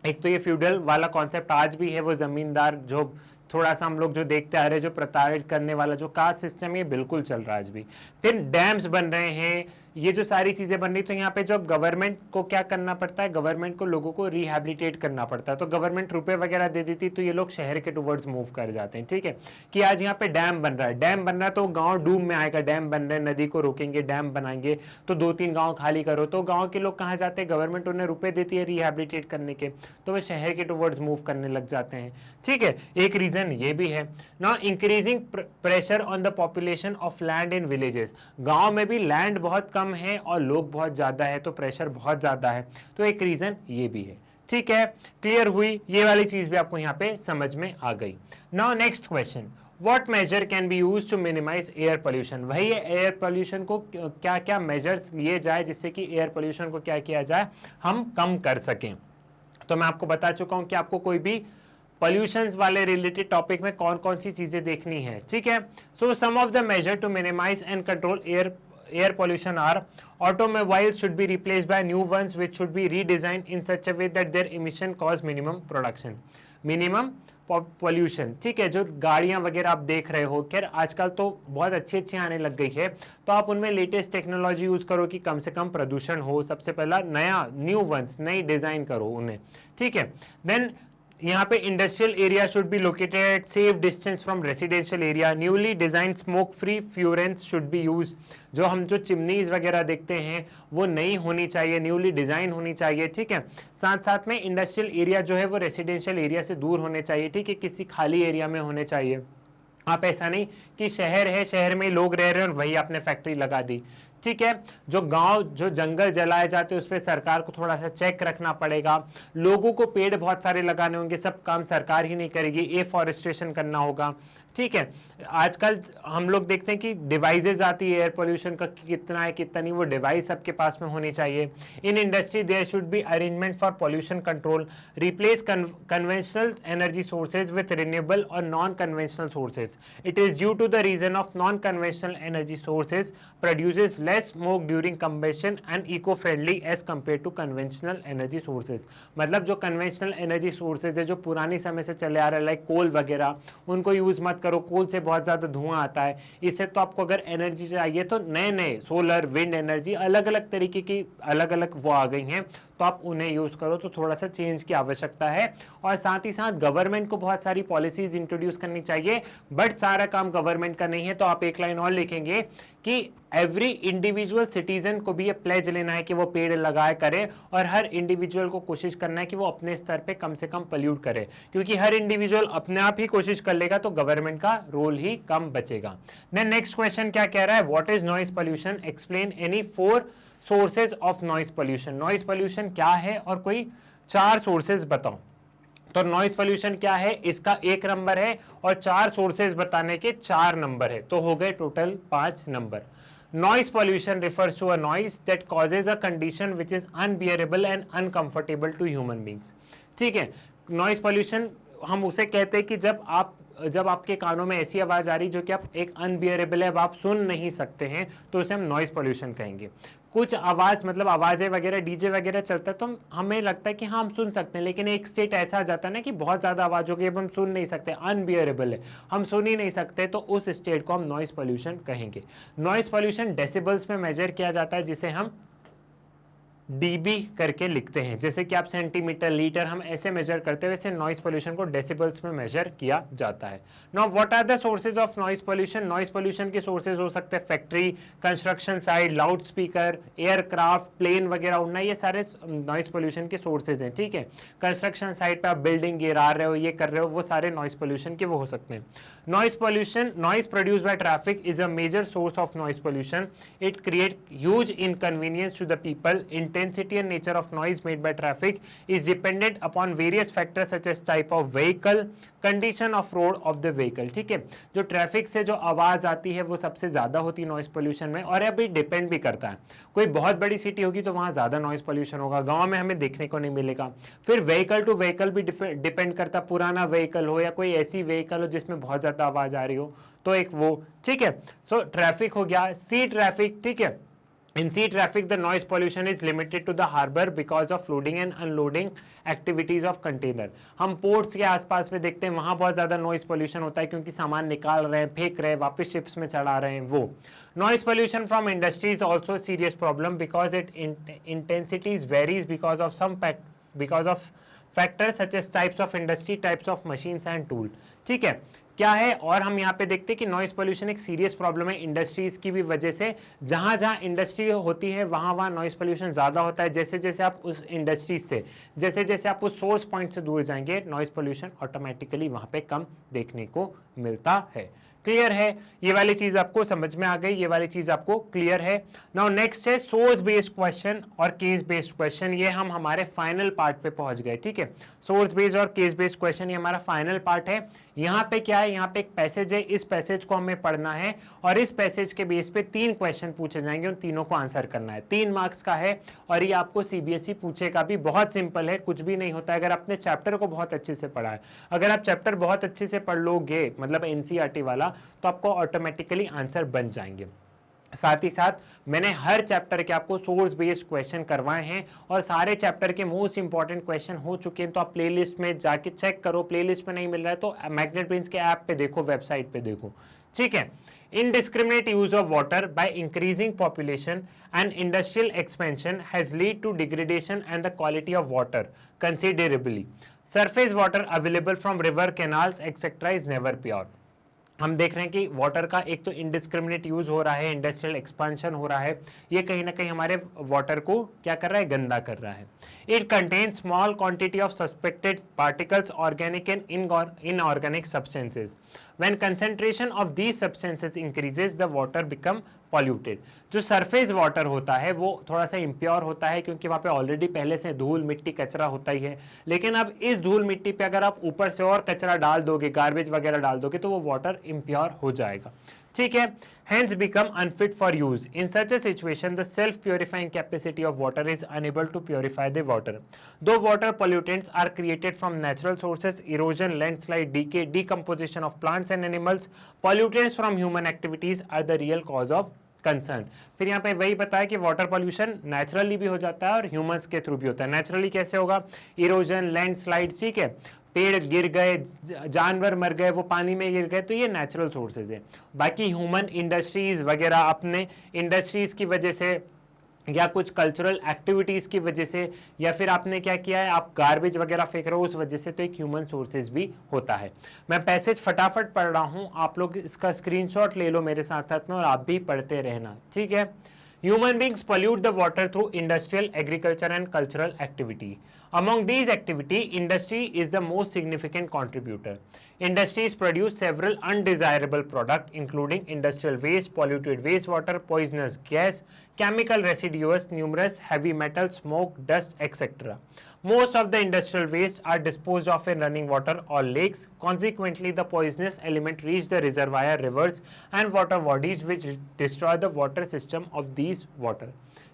एक तो ये feudal वाला concept आज भी है, वो जमींदार जो थोड़ा सा हम लोग जो देखते आ रहे हैं, जो प्रताड़ित करने वाला जो कास्ट सिस्टम है, बिल्कुल चल रहा है आज भी। फिर डैम्स बन रहे हैं, ये जो सारी चीजें बन रही, तो यहाँ पे जब गवर्नमेंट को क्या करना पड़ता है, गवर्नमेंट को लोगों को रिहैबिलिटेट करना पड़ता है, तो गवर्नमेंट रुपए वगैरह दे देती, तो ये लोग शहर के टुवर्ड्स मूव कर जाते हैं। ठीक है, कि आज यहाँ पे डैम बन रहा है, डैम बन रहा है तो गांव डूब में आएगा, डैम बन रहे हैं, नदी को रोकेंगे, डैम बनाएंगे, तो 2-3 गांव खाली करो, तो गांव के लोग कहाँ जाते हैं? गवर्नमेंट उन्हें रुपए देती है रिहैबिलिटेट करने के, तो वे शहर के टुवर्ड्स मूव करने लग जाते हैं। ठीक है, एक रीजन ये भी है। Now increasing pressure on the population of land in villages. गांव में भी लैंड बहुत कम है और लोग बहुत ज्यादा है, तो प्रेशर बहुत ज्यादा है, तो एक रीजन ये भी है। ठीक है, क्लियर हुई, ये वाली चीज भी आपको यहाँ पे समझ में आ गई। Now next question, what measure can be use to minimize air pollution. वही एयर पोल्यूशन को क्या क्या मेजर्स लिए जाए जिससे कि एयर पोल्यूशन को क्या किया जाए, हम कम कर सकें। तो मैं आपको बता चुका हूं कि आपको कोई भी पॉल्यूशंस वाले रिलेटेड टॉपिक में कौन कौन सी चीजें देखनी है, ठीक है। So some of the major to minimize and control air pollution are: automobiles should be replaced by new ones which should be redesigned in such a way that their emission cause minimum pollution, ठीक है। जो गाड़ियां वगैरह आप देख रहे हो, खैर आजकल तो बहुत अच्छी अच्छी आने लग गई है, तो आप उनमें लेटेस्ट टेक्नोलॉजी यूज करो कि कम से कम प्रदूषण हो। सबसे पहला न्यू वंस, नई डिजाइन करो उन्हें, ठीक है। देन यहाँ पे industrial area should be located at safe distance from residential area. Newly design smoke free furans should be use. जो चिमनीज वगैरह देखते हैं वो नई होनी चाहिए, न्यूली डिजाइन होनी चाहिए, ठीक है। साथ साथ में इंडस्ट्रियल एरिया जो है वो रेसिडेंशियल एरिया से दूर होने चाहिए, ठीक है, किसी खाली एरिया में होने चाहिए। आप ऐसा नहीं कि शहर है, शहर में लोग रह रहे हैं और वही आपने फैक्ट्री लगा दी, ठीक है। जो गांव, जो जंगल जलाए जाते हैं उस पर सरकार को थोड़ा सा चेक रखना पड़ेगा। लोगों को पेड़ बहुत सारे लगाने होंगे, सब काम सरकार ही नहीं करेगी, एफॉरेस्टेशन करना होगा, ठीक है। आजकल हम लोग देखते हैं कि डिवाइसेज आती है एयर पोल्यूशन का, कितना है कितना नहीं, वो डिवाइस सबके पास में होनी चाहिए। In industry there should be arrangement for pollution control, replace conventional energy sources with renewable और non conventional sources. It is due to the reason of non conventional energy sources produces less smoke during combustion and eco friendly as compare to conventional energy sources. मतलब जो conventional energy sources है जो पुरानी समय से चले आ रहे हैं, लाइक कोल वगैरह, उनको यूज मत करो। कोल से बहुत ज्यादा धुआं आता है, इससे तो आपको अगर एनर्जी चाहिए तो नए नए सोलर, विंड एनर्जी, अलग अलग तरीके की अलग अलग वो आ गई हैं, तो आप उन्हें यूज करो। तो थोड़ा सा चेंज की आवश्यकता है। और साथ ही साथ गवर्नमेंट को बहुत सारी पॉलिसीज इंट्रोड्यूस करनी चाहिए, बट सारा काम गवर्नमेंट का नहीं है। तो आप एक लाइन और लिखेंगे कि एवरी इंडिविजुअल सिटीजन को भी ये प्लेज लेना है कि वो पेड़ लगाए करे, और हर इंडिविजुअल को कोशिश करना है कि वो अपने स्तर पे कम से कम पोल्यूट करे, क्योंकि हर इंडिविजुअल अपने आप ही कोशिश कर लेगा तो गवर्नमेंट का रोल ही कम बचेगा। देन नेक्स्ट क्वेश्चन क्या कह रहा है, what is noise pollution, explain any 4 sources of noise pollution. Noise pollution क्या है और कोई 4 सोर्सेज बताओ। तो नॉइज पोल्यूशन क्या है, इसका 1 नंबर है और 4 सोर्सेज बताने के 4 नंबर है, तो हो गए total 5 number. Noise pollution refers to a noise that causes a condition which is unbearable and uncomfortable to human beings. ठीक है, नॉइज पोल्यूशन हम उसे कहते हैं कि जब आपके कानों में ऐसी आवाज आ रही जो कि आप एक अनबियरेबल है, अब आप सुन नहीं सकते हैं, तो उसे हम नॉइज पोल्यूशन कहेंगे। कुछ आवाज, मतलब आवाजें वगैरह, डीजे वगैरह चलता है तो हमें लगता है कि हाँ हम सुन सकते हैं, लेकिन एक स्टेट ऐसा आ जाता है ना कि बहुत ज्यादा आवाज हो गई, अब हम सुन नहीं सकते, अनबियरेबल है, हम सुन ही नहीं सकते, तो उस स्टेट को हम नॉइज पोल्यूशन कहेंगे। नॉइज पोल्यूशन डेसिबल्स में मेजर किया जाता है, जिसे हम डीबी करके लिखते हैं, जैसे कि आप सेंटीमीटर, लीटर, हम ऐसे मेजर करते हैं, वैसे नॉइज पोल्यूशन को डेसिबल्स में मेजर किया जाता है। Now what are the sources of noise pollution. Noise pollution के सोर्सेज हो सकते हैं factory, construction site, loud speaker, aircraft, plane वगैरह उड़ना, ये सारे नॉइज पोल्यूशन के सोर्सेज हैं, ठीक है। कंस्ट्रक्शन साइट पर आप बिल्डिंग गिरा रहे हो, ये कर रहे हो, वो सारे नॉइज पोल्यूशन के वो हो सकते हैं। Noise pollution, noise produced by traffic is a major source of noise pollution. It create huge inconvenience to the people. Intensity and nature of noise made by traffic is dependent upon various factors such as type of vehicle, condition of road of the vehicle, ठीक है। जो traffic से जो आवाज आती है वो सबसे ज्यादा होती है नॉइज पोल्यूशन में, और अभी डिपेंड भी करता है। कोई बहुत बड़ी सिटी होगी तो वहां ज्यादा नॉइज पोल्यूशन होगा, गांव में हमें देखने को नहीं मिलेगा। फिर व्हीकल टू व्हीकल भी डिपेंड करता, पुराना व्हीकल हो या कोई ऐसी व्हीकल हो जिसमें बहुत ज्यादा आवाज आ रही हो, तो एक वो, ठीक है। सो ट्रैफिक हो गया, सी ट्रैफिक, ठीक है। In sea traffic, the noise pollution is limited to the harbor because of loading and unloading activities of container. हम पोर्ट्स के आसपास में देखते हैं, वहां बहुत ज्यादा नॉइज पोल्यूशन होता है, क्योंकि सामान निकाल रहे हैं, फेंक रहे हैं, वापस शिप्स में चढ़ा रहे हैं, वो। Noise pollution from industry is also serious problem because it intensities varies because of factors such as types of industry, types of machines and tool, ठीक है। क्या है, और हम यहाँ पे देखते हैं कि नॉइज पोल्यूशन एक सीरियस प्रॉब्लम है इंडस्ट्रीज की भी वजह से। जहां जहां इंडस्ट्री होती है वहां नॉइज पोल्यूशन ज्यादा होता है। जैसे जैसे आप उस इंडस्ट्रीज से, जैसे जैसे आप उस सोर्स पॉइंट से दूर जाएंगे, नॉइज पोल्यूशन ऑटोमेटिकली वहां पे कम देखने को मिलता है। क्लियर है? ये वाली चीज आपको समझ में आ गई, ये वाली चीज आपको क्लियर है? नाउ नेक्स्ट है सोर्स बेस्ड क्वेश्चन और केस बेस्ड क्वेश्चन। ये हम हमारे फाइनल पार्ट पे पहुंच गए, ठीक है। सोर्स बेस्ड और केस बेस्ड क्वेश्चन ये हमारा फाइनल पार्ट है। यहाँ पे क्या है, यहाँ पे एक पैसेज है, इस पैसेज को हमें पढ़ना है और इस पैसेज के बेस पे 3 क्वेश्चन पूछे जाएंगे, उन तीनों को आंसर करना है। 3 मार्क्स का है और ये आपको सीबीएसई पूछेगा भी। बहुत सिंपल है, कुछ भी नहीं होता है अगर आपने चैप्टर को बहुत अच्छे से पढ़ा है। अगर आप चैप्टर बहुत अच्छे से पढ़ लोगे, मतलब एनसीईआरटी वाला, तो आपको ऑटोमेटिकली आंसर बन जाएंगे। साथ ही साथ मैंने हर चैप्टर के आपको सोर्स बेस्ड क्वेश्चन करवाए हैं और सारे चैप्टर के मोस्ट इंपॉर्टेंट क्वेश्चन हो चुके हैं। तो आप प्लेलिस्ट में जाके चेक करो, प्लेलिस्ट में नहीं मिल रहा है तो मैग्नेट ब्रेन्स के ऐप पे देखो, वेबसाइट पे देखो, ठीक है। Indiscriminate use of water by increasing population and industrial expansion has led to degradation and the quality of water considerably. Surface water available from river, canals, etc. is never pure. हम देख रहे हैं कि water का एक तो indiscriminate use हो रहा है, इंडस्ट्रियल एक्सपेंशन हो रहा है, ये कहीं ना कहीं हमारे वाटर को क्या कर रहा है, गंदा कर रहा है। It contain small quantity of suspected particles, organic and inorganic substances. When concentration of these substances increases the water become polluted. जो सरफेस वाटर होता है वो थोड़ा सा इम्प्योर होता है क्योंकि वहाँ पे ऑलरेडी पहले से धूल मिट्टी कचरा होता ही है, लेकिन अब इस धूल मिट्टी पे अगर आप ऊपर से और कचरा डाल दोगे, गार्बेज वगैरह डाल दोगे, तो वो वाटर इम्प्योर हो जाएगा, ठीक है। Hence become unfit for use. In such a situation, the self-purifying capacity of water is unable to purify the water. Though water pollutants are created from natural sources, erosion, landslide, decay, decomposition of plants and animals, pollutants from human activities are the real cause of concern. फिर यहाँ पे वही बताया कि water pollution naturally भी हो जाता है और ह्यूमंस के थ्रू भी होता है। नेचुरली कैसे होगा, इरोजन, लैंडस्लाइड, ठीक है, पेड़ गिर गए, जानवर मर गए, वो पानी में गिर गए, तो ये नेचुरल सोर्सेज है। बाकी ह्यूमन इंडस्ट्रीज वगैरह, अपने इंडस्ट्रीज की वजह से या कुछ कल्चरल एक्टिविटीज की वजह से, या फिर आपने क्या किया है, आप गार्बेज वगैरह फेंक रहे हो, उस वजह से तो एक ह्यूमन सोर्सेज भी होता है। मैं पैसेज फटाफट पढ़ रहा हूं, आप लोग इसका स्क्रीनशॉट ले लो मेरे साथ साथ में और आप भी पढ़ते रहना, ठीक है। Human beings pollute the water through industrial, agriculture and cultural activity. Among these activity, industry is the most significant contributor. Industries produce several undesirable products including industrial waste, polluted wastewater, poisonous gas, chemical residues, numerous heavy metals, smoke, dust, etc. Most of the industrial waste are disposed of in running water or lakes. Consequently, the poisonous element reach the reservoir, rivers and water bodies which destroy the water system of these water.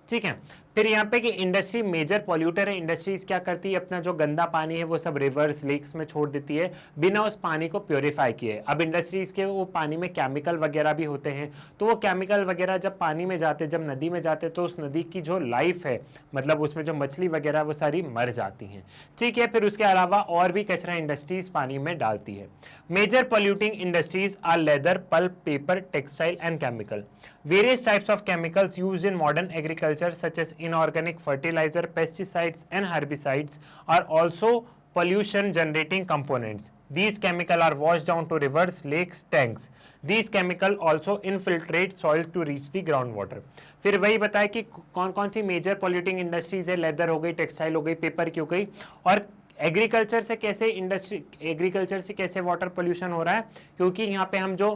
ठीक है। फिर यहाँ पे कि industry major polluter है। Industries क्या करती है, अपना जो गंदा पानी है वो सब रिवर्स, लेक्स में छोड़ देती है बिना उस पानी को प्योरीफाई किए। अब इंडस्ट्रीज के वो पानी में केमिकल वगैरह भी होते हैं, तो वो केमिकल वगैरह जब पानी में जाते, जब नदी में जाते, तो उस नदी की जो लाइफ है, मतलब उसमें जो मछली वगैरह वो सारी मर जाती हैं, ठीक है। फिर उसके अलावा और भी कचरा इंडस्ट्रीज पानी में डालती है। Major polluting industries are leather, pulp, paper, textile and chemical. Various types of chemicals used in modern agriculture such as inorganic fertilizer, pesticides and herbicides are also pollution generating components. These chemicals are washed down to rivers, lakes, tanks. These chemicals also infiltrate soil to reach the groundwater. फिर वही बताया कि कौन कौन सी major polluting industries है, leather हो गई, textile हो गई, पेपर की हो गई, और एग्रीकल्चर से कैसे एग्रीकल्चर से कैसे वाटर पोल्यूशन हो रहा है, क्योंकि यहाँ पे हम जो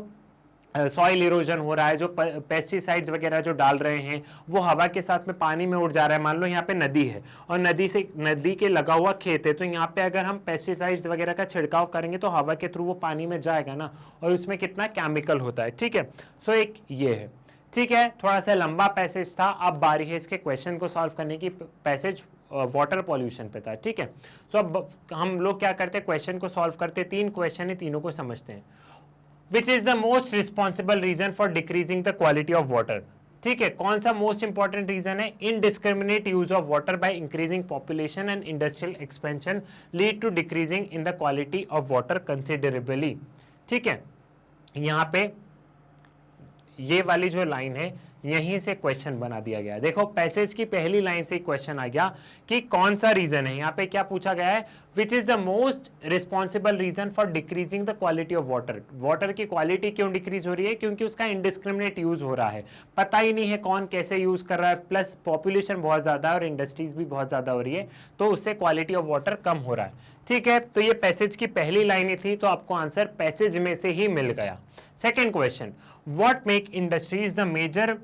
सॉइल इरोजन हो रहा है, जो पेस्टिसाइड्स वगैरह जो डाल रहे हैं वो हवा के साथ में पानी में उड़ जा रहा है। मान लो यहाँ पे नदी है और नदी के लगा हुआ खेत है, तो यहाँ पे अगर हम पेस्टिसाइड्स वगैरह का छिड़काव करेंगे तो हवा के थ्रू वो पानी में जाएगा ना, और उसमें कितना केमिकल होता है, ठीक है। सो एक ये है, ठीक है। थोड़ा सा लंबा पैसेज था, अब बारी है इसके क्वेश्चन को सॉल्व करने की। पैसेज वाटर पॉल्यूशन पे था, ठीक है। सो अब हम लोग क्या करते हैं, क्वेश्चन को सॉल्व करते, 3 क्वेश्चन है, तीनों को समझते हैं। Which is the most responsible reason for decreasing the quality of water? ठीक है, कौन सा मोस्ट इंपॉर्टेंट रीजन है? Indiscriminate use of water by increasing population and industrial expansion lead to decreasing in the quality of water considerably. ठीक है, यहाँ पे ये वाली जो लाइन है यहीं से क्वेश्चन बना दिया गया। देखो पैसेज की पहली लाइन से क्वेश्चन आ गया कि कौन सा रीजन है। यहाँ पे क्या पूछा गया है, which is the most responsible reason for decreasing the quality of water. Water की क्वालिटी क्यों डिक्रीज हो रही है? क्योंकि उसका इंडिस्क्रिमिनेट यूज हो रहा है, पता ही नहीं है कौन कैसे यूज कर रहा है, प्लस पॉपुलेशन बहुत ज्यादा है और इंडस्ट्रीज भी बहुत ज्यादा हो रही है, तो उससे क्वालिटी ऑफ वाटर कम हो रहा है। ठीक है, तो ये पैसेज की पहली लाइन ही थी, तो आपको आंसर पैसेज में से ही मिल गया। Second question, what make industries the major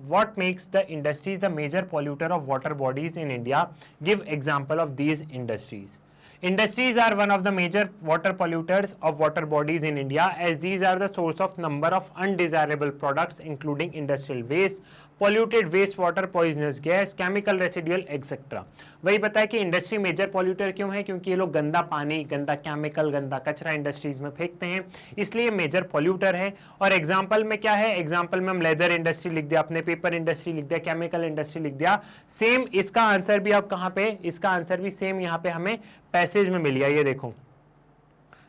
what makes the industries the major polluter of water bodies in India? Give example of these industries. Industries are one of the major water polluters of water bodies in India, as these are the source of number of undesirable products including industrial waste, polluted waste water, poisonous gas, chemical residual etc. वही पता है कि industry major polluter क्यों है, क्योंकि ये लोग गंदा पानी, गंदा केमिकल, गंदा कचरा इंडस्ट्रीज में फेंकते हैं, इसलिए मेजर पॉल्यूटर है। और एग्जांपल में क्या है, एग्जांपल में हम लेदर इंडस्ट्री लिख दिया, आपने पेपर इंडस्ट्री लिख दिया, केमिकल इंडस्ट्री लिख दिया। सेम इसका आंसर भी अब कहां पे, इसका आंसर भी सेम यहां पे हमें पैसेज में मिल गया। ये देखो,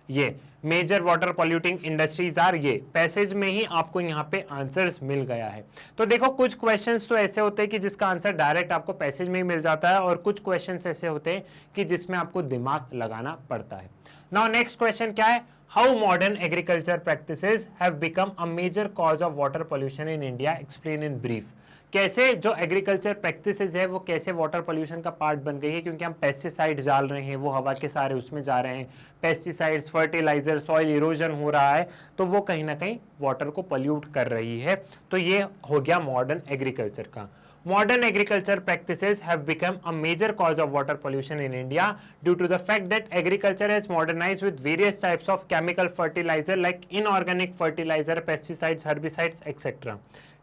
ये major water polluting industries are, ये पैसेज में ही आपको यहाँ पे आंसर्स मिल गया है। तो देखो कुछ क्वेश्चंस तो ऐसे होते हैं कि जिसका आंसर डायरेक्ट आपको पैसेज में ही मिल जाता है, और कुछ क्वेश्चंस ऐसे होते हैं कि जिसमें आपको दिमाग लगाना पड़ता है। नाउ नेक्स्ट क्वेश्चन क्या है, how modern agriculture practices have become a major cause of water pollution in India, explain in brief. कैसे जो एग्रीकल्चर प्रैक्टिसेस है वो कैसे वाटर पोल्यूशन का पार्ट बन गई है, क्योंकि हम पेस्टिसाइड डाल रहे हैं, वो हवा के सारे उसमें जा रहे हैं, पेस्टिसाइड्स, फर्टिलाइजर, सॉइल इरोजन हो रहा है, तो वो कहीं ना कहीं वाटर को पोल्यूट कर रही है। तो ये हो गया मॉडर्न एग्रीकल्चर का। Modern agriculture practices have become a major cause of water pollution in India due to the fact that agriculture has modernized with various types of chemical fertilizer like inorganic fertilizer, pesticides, herbicides, etc.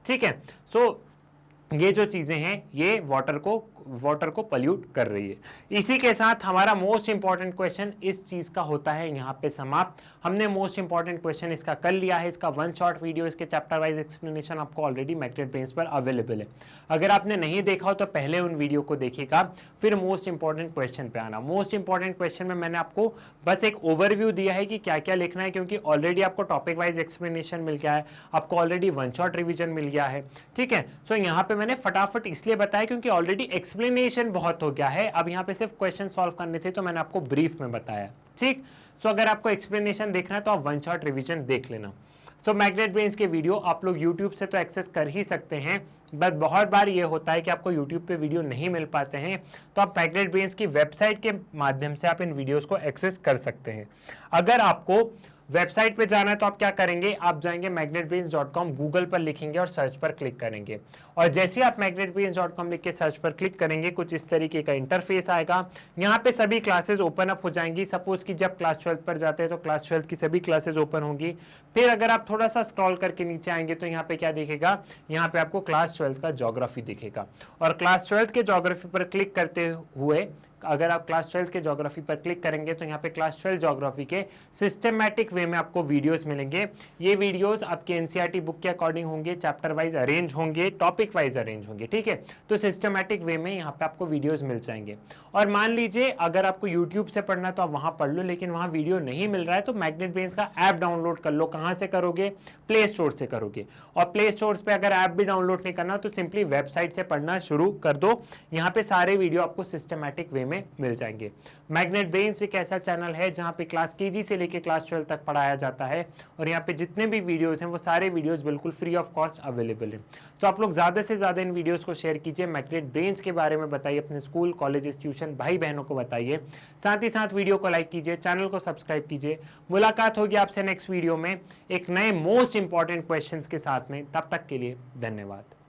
ठीक है, so ये जो चीजें हैं ये water को pollute कर रही है। इसी के साथ हमारा मोस्ट इंपॉर्टेंट क्वेश्चन इस चीज का होता है यहाँ पे समाप्त। हमने मोस्ट इंपॉर्टेंट क्वेश्चन इसका कर लिया है। इसका वन शॉट वीडियो, इसके चैप्टर वाइज एक्सप्लेनेशन आपको ऑलरेडी मैग्नेट ब्रेन्स पर अवेलेबल है। अगर आपने नहीं देखा हो तो पहले उन वीडियो को देखिएगा, फिर मोस्ट इंपॉर्टेंट क्वेश्चन पे आना। मोस्ट इंपॉर्टेंट क्वेश्चन में मैंने आपको बस एक ओवरव्यू दिया है कि क्या क्या लिखना है, क्योंकि ऑलरेडी आपको टॉपिक वाइज एक्सप्लेनेशन मिल गया है, आपको ऑलरेडी वन शॉट रिविजन मिल गया है। ठीक है, सो यहाँ पे मैंने फटाफट इसलिए बताया क्योंकि ऑलरेडी एक्सप्लेनेशन बहुत हो गया है। अब यहाँ पे सिर्फ क्वेश्चन सॉल्व करने थे, तो मैंने आपको ब्रीफ में बताया। ठीक, सो अगर आपको एक्सप्लेनेशन देखना है तो आप वन शॉट रिवीजन देख लेना। सो मैग्नेट ब्रेन्स के वीडियो आप लोग यूट्यूब से तो एक्सेस कर ही सकते हैं, बट बहुत बार ये होता है कि आपको यूट्यूब पे वीडियो नहीं मिल पाते हैं, तो आप मैग्नेट ब्रेन्स की वेबसाइट के माध्यम से आप इन वीडियोस को एक्सेस कर सकते हैं। अगर आपको वेबसाइट पे जाना है तो आप क्या करेंगे, आप जाएंगे magnetbrains.com, गूगल पर लिखेंगे और सर्च पर क्लिक करेंगे, और जैसे आप magnetbrains.com लिख के सर्च पर क्लिक करेंगे कुछ इस तरीके का इंटरफेस आएगा। यहाँ पे सभी क्लासेस ओपन अप हो जाएंगी। सपोज कि जब क्लास 12 पर जाते हैं तो क्लास 12 की सभी क्लासेस ओपन होंगी। फिर अगर आप थोड़ा सा स्क्रॉल करके नीचे आएंगे तो यहाँ पे क्या दिखेगा, यहाँ पे आपको क्लास 12 का ज्योग्राफी दिखेगा, और क्लास 12 के ज्योग्राफी पर क्लिक करते हुए अगर आप क्लास 12 के ज्योग्राफी पर क्लिक करेंगे तो यहाँ पे क्लास 12 ज्योग्राफी के सिस्टमैटिक वे में आपको वीडियोस मिलेंगे। ये वीडियोस आपके एनसीईआरटी बुक के अकॉर्डिंग होंगे, चैप्टर वाइज अरेंज होंगे, टॉपिक वाइज अरेंज होंगे। ठीक है, तो सिस्टमैटिक वे में यहाँ पे आपको वीडियोस मिल जाएंगे। और मान लीजिए अगर आपको यूट्यूब से पढ़ना है तो आप वहां पढ़ लो, लेकिन वहां वीडियो नहीं मिल रहा है तो मैग्नेट ब्रेन्स का ऐप डाउनलोड कर लो। कहां से करोगे, प्ले स्टोर से करोगे, और प्ले स्टोर पे अगर ऐप भी डाउनलोड नहीं करना तो सिंपली वेबसाइट से पढ़ना शुरू कर दो। यहाँ पे सारे वीडियो आपको सिस्टमैटिक वे में मिल जाएंगे। मैग्नेट ब्रेन्स एक ऐसा चैनल है जहां पे क्लास केजी से लेके क्लास 12 तक पढ़ाया जाता है, और यहाँ पे जितने भी वीडियोस हैं वो सारे वीडियोस बिल्कुल फ्री ऑफ कॉस्ट अवेलेबल है। तो आप लोग ज्यादा से ज्यादा इन वीडियोस को शेयर कीजिए, मैग्नेट ब्रेन्स के बारे में बताइए, अपने स्कूल, कॉलेज, इंस्टीट्यूशन, भाई बहनों को बताइए। साथ ही साथ वीडियो को लाइक कीजिए, चैनल को सब्सक्राइब कीजिए। मुलाकात होगी आपसे नेक्स्ट वीडियो में एक नए मोस्ट इंपॉर्टेंट क्वेश्चंस के साथ में। तब तक के लिए धन्यवाद।